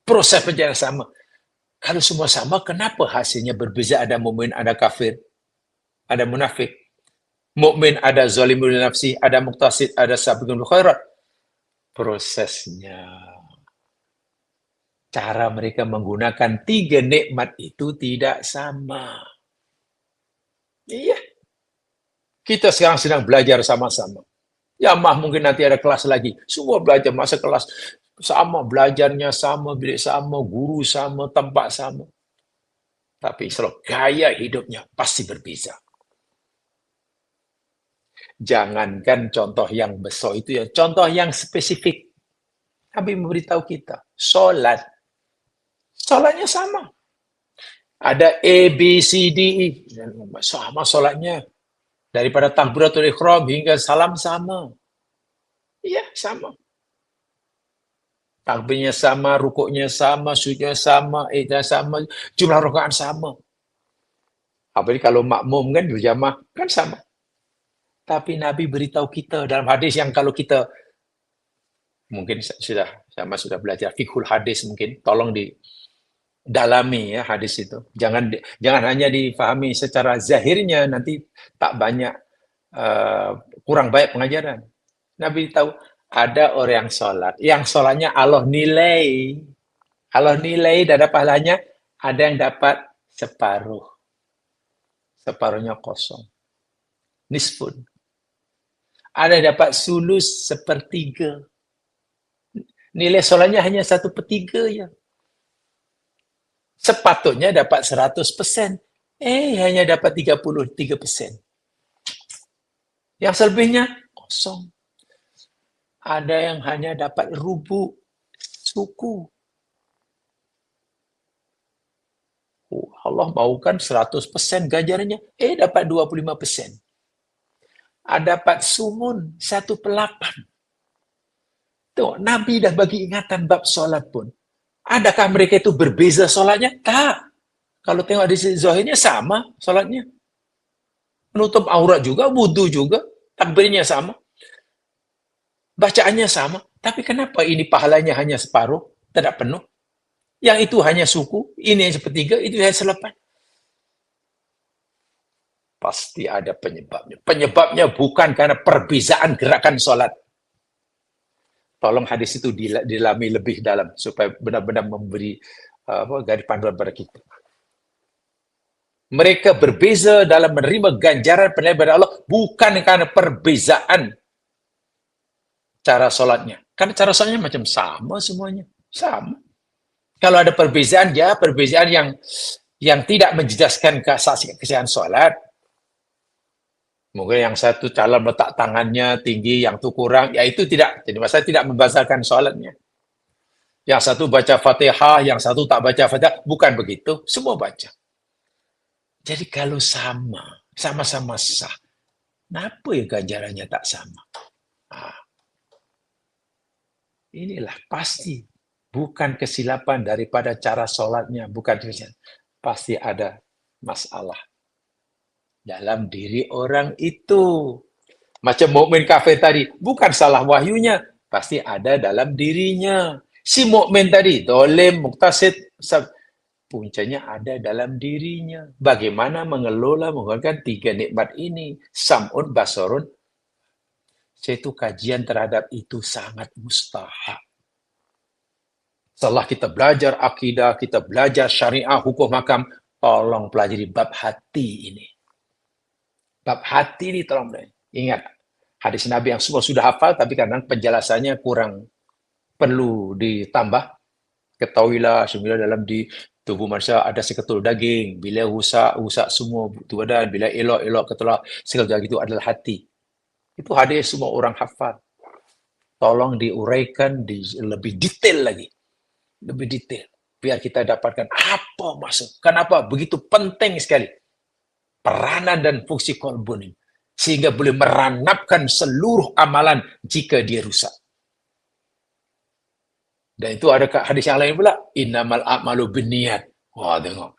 [SPEAKER 1] proses penciptaan sama. Kalau semua sama, kenapa hasilnya berbeza? Ada mukmin, ada kafir, ada munafik. Mukmin ada zalimul nafsi, ada muqtasid, ada sabiqul khairat. Prosesnya, cara mereka menggunakan 3 nikmat itu tidak sama. Iya, kita sekarang sedang belajar sama-sama. Ya mah mungkin nanti ada kelas lagi. Semua belajar masa kelas sama, belajarnya sama, bilik sama, guru sama, tempat sama. Tapi insya gaya hidupnya pasti berbeza. Jangankan contoh yang besar itu ya, contoh yang spesifik. Nabi memberitahu kita, sholatnya sama. Ada A, B, C, D, E. Sama sholatnya. Daripada takbiratul ihram hingga salam sama. Iya, sama. Takbirnya sama, rukuknya sama, sujudnya sama, sama, jumlah rakaat sama. Apalagi kalau makmum kan berjamaah kan sama. Tapi Nabi beritahu kita dalam hadis yang kalau kita mungkin sudah belajar fiqhul hadis mungkin, tolong didalami ya hadis itu. Jangan hanya difahami secara zahirnya, nanti tak banyak kurang baik pengajaran. Nabi tahu ada orang yang sholatnya Allah nilai dan ada pahalanya, ada yang dapat separuhnya kosong, nisfun. Ada yang dapat sulus, sepertiga. Nilai sholatnya hanya 1/3 ya. Sepatutnya dapat 100%. Hanya dapat 33%. Yang selebihnya kosong. Ada yang hanya dapat rubu suku. Allah maukan 100% ganjarannya. Dapat 25%. Dapat sumun 1/8. Tuh, Nabi dah bagi ingatan bab sholat pun. Adakah mereka itu berbeza sholatnya? Tak. Kalau tengok di zahirnya sama sholatnya. Menutup aurat juga, wudhu juga, takbirnya sama. Bacaannya sama. Tapi kenapa ini pahalanya hanya separuh, tidak penuh? Yang itu hanya suku, ini yang sepertiga, itu hanya selepan. Pasti ada penyebabnya. Penyebabnya bukan karena perbezaan gerakan sholat. Tolong hadis itu dilami lebih dalam supaya benar-benar memberi garis panduan pada kita. Mereka berbeza dalam menerima ganjaran penilaian dari Allah bukan karena perbezaan cara sholatnya. Karena cara sholatnya macam sama semuanya, sama. Kalau ada perbezaan, ya perbezaan yang tidak menjejaskan kesaksian sholat. Mungkin yang satu calon letak tangannya tinggi, yang itu kurang, ya itu tidak. Jadi masalah tidak membatalkan sholatnya. Yang satu baca Fatihah, yang satu tak baca Fatihah, bukan begitu. Semua baca. Jadi kalau sama-sama sah, kenapa ya ganjarannya tak sama? Inilah pasti bukan kesilapan daripada cara sholatnya, bukan kesilapan. Pasti ada masalah dalam diri orang itu. Macam mukmin kafir tadi, bukan salah wahyunya, pasti ada dalam dirinya. Si mukmin tadi, dolim, muqtasid, puncanya ada dalam dirinya. Bagaimana menggunakan 3 nikmat ini? Sam'un, basarun. Itu kajian terhadap itu sangat mustahab. Setelah kita belajar akidah, kita belajar syariah, hukum hakam, tolong pelajari bab hati ini. Bab hati ini tolong belajar. Ingat, hadis Nabi yang semua sudah hafal, tapi kadang penjelasannya kurang perlu ditambah. Ketahuilah, sebenarnya dalam di tubuh manusia ada seketul daging. Bila rusak semua tubuh badan. Bila elok ketelah seketul daging itu adalah hati. Itu hadis semua orang hafal. Tolong diuraikan lebih detail lagi. Lebih detail. Biar kita dapatkan apa maksud. Kenapa? Begitu penting sekali. Peranan dan fungsi kolbun ini. Sehingga boleh meranapkan seluruh amalan jika dia rusak. Dan itu ada hadis yang lain pula. Innamal a'malu binniyat. Wah, tengok.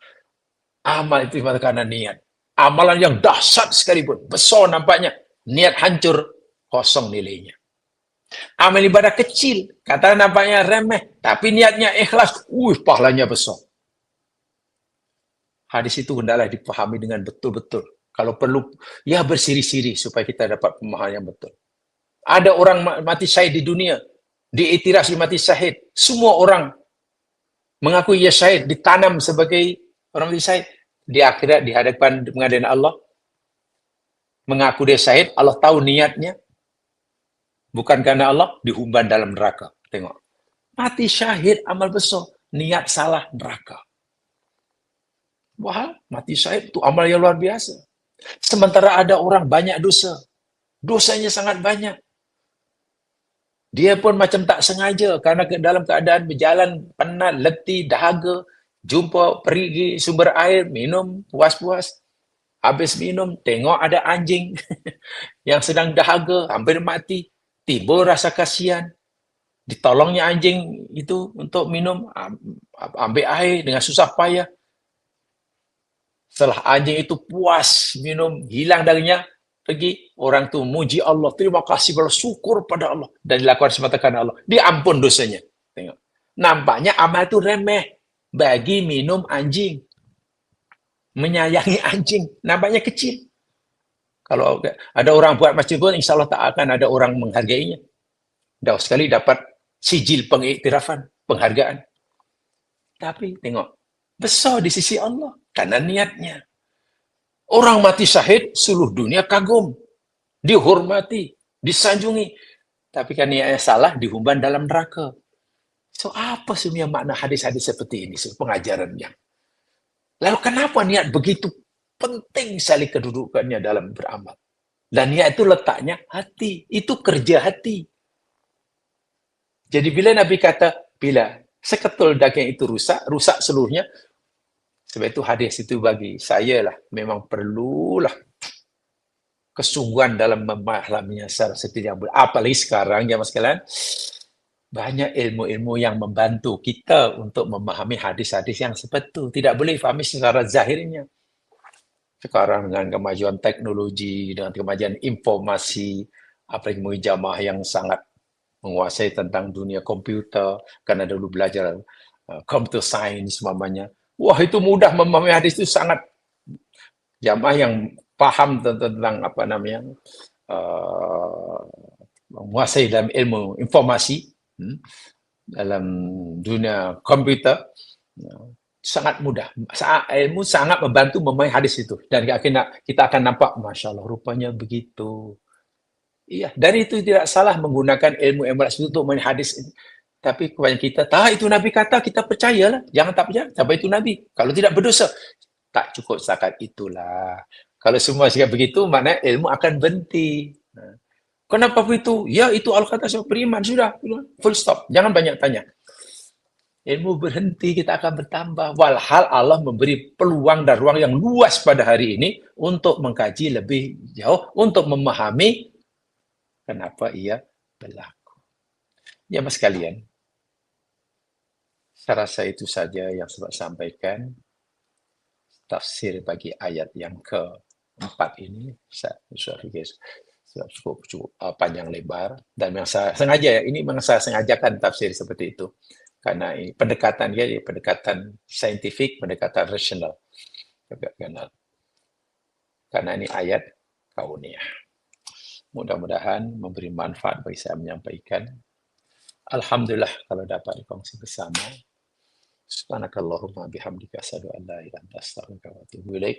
[SPEAKER 1] Amal itu karena niat. Amalan yang dahsyat sekalipun. Besar nampaknya. Niat hancur. Kosong nilainya. Amal ibadah kecil. Katanya nampaknya remeh. Tapi niatnya ikhlas. Pahalanya besar. Hadis itu hendaklah dipahami dengan betul-betul. Kalau perlu, ya bersiri-siri supaya kita dapat pemahaman yang betul. Ada orang mati syahid di dunia, diiktiraf mati syahid. Semua orang mengaku ia syahid, ditanam sebagai orang mati syahid. Di akhirat, di hadapan pengadilan Allah, mengaku dia syahid, Allah tahu niatnya, bukan karena Allah, dihumban dalam neraka. Tengok. Mati syahid, amal besar. Niat salah, neraka. Wah, mati syahid itu amal yang luar biasa. Sementara ada orang banyak dosa. Dosanya sangat banyak. Dia pun macam tak sengaja karena dalam keadaan berjalan penat, letih, dahaga, jumpa pergi sumber air, minum puas-puas. Habis minum, tengok ada anjing yang sedang dahaga, hampir mati. Timbul rasa kasihan. Ditolongnya anjing itu untuk minum, ambil air dengan susah payah. Setelah anjing itu puas minum, hilang darinya, pergi, orang tu muji Allah, terima kasih, bersyukur pada Allah, dan dilakukan semata karena Allah, diampun dosanya. Tengok. Nampaknya amal itu remeh bagi minum anjing, menyayangi anjing, nampaknya kecil. Kalau ada orang buat masjid pun, insya Allah tak akan ada orang menghargainya. Dah sekali dapat sijil pengiktirafan, penghargaan. Tapi tengok, besar di sisi Allah karena niatnya. Orang mati syahid, seluruh dunia kagum, dihormati, disanjungi. Tapi kan niatnya salah, dihumban dalam neraka. So, apa sebenarnya makna hadis-hadis seperti ini, pengajarannya? Lalu kenapa niat begitu penting sekali kedudukannya dalam beramal? Dan niat itu letaknya hati, itu kerja hati. Jadi bila Nabi kata, bila seketul daging itu rusak, rusak seluruhnya. Sebab itu hadis itu bagi saya lah, memang perlulah kesungguhan dalam memahaminya secara setia. Apalagi sekarang, zaman sekalian, banyak ilmu-ilmu yang membantu kita untuk memahami hadis-hadis yang seperti itu. Tidak boleh fahami secara zahirnya. Sekarang dengan kemajuan teknologi, dengan kemajuan informasi, apalagi jamaah yang sangat menguasai tentang dunia komputer, karena dulu belajar computer science, mamanya. Wah, itu mudah memahami hadis itu sangat. Jamaah yang paham tentang apa namanya, menguasai dalam ilmu informasi, dalam dunia komputer, sangat mudah. Ilmu sangat membantu memahami hadis itu. Dan kita akan nampak, Masya Allah, rupanya begitu. Iya, dari itu tidak salah menggunakan ilmu itu untuk memahami hadis ini. Tapi kebanyakan kita, itu Nabi kata, kita percayalah. Jangan tak percaya, sampai itu Nabi. Kalau tidak berdosa, tak cukup setakat itulah. Kalau semua sikap begitu, maknanya ilmu akan berhenti. Kenapa begitu? Ya, itu Al-Kata beriman. Sudah, full stop. Jangan banyak tanya. Ilmu berhenti, kita akan bertambah. Walhal Allah memberi peluang dan ruang yang luas pada hari ini untuk mengkaji lebih jauh, untuk memahami kenapa ia berlaku. Ya, Mas sekalian, saya rasa itu saja yang saya sampaikan. Tafsir bagi ayat yang keempat ini, saya pikir cukup panjang lebar, dan yang saya sengaja, ini memang saya sengajakan tafsir seperti itu. Karena ini pendekatan dia, pendekatan saintifik, pendekatan rasional. Karena ini ayat kauniyah. Mudah-mudahan memberi manfaat bagi saya menyampaikan. Alhamdulillah kalau dapat dikongsi bersama. Subhanakallahumma bihamdika asyhadu an la ilaha illa anta astaghfiruka wa atubu ilaik.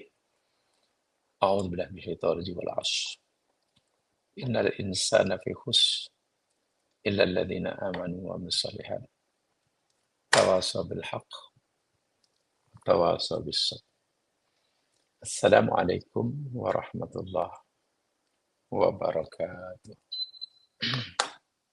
[SPEAKER 1] A'udzu billahi minasyaitonir rajim wal 'ashr. Innal insana fi khusr illa alladziina aamanu wa 'amilus shalihaat. Tawassaw bil haqq, tawassaw bis sabr. Assalamualaikum warahmatullahi wabarakatuh.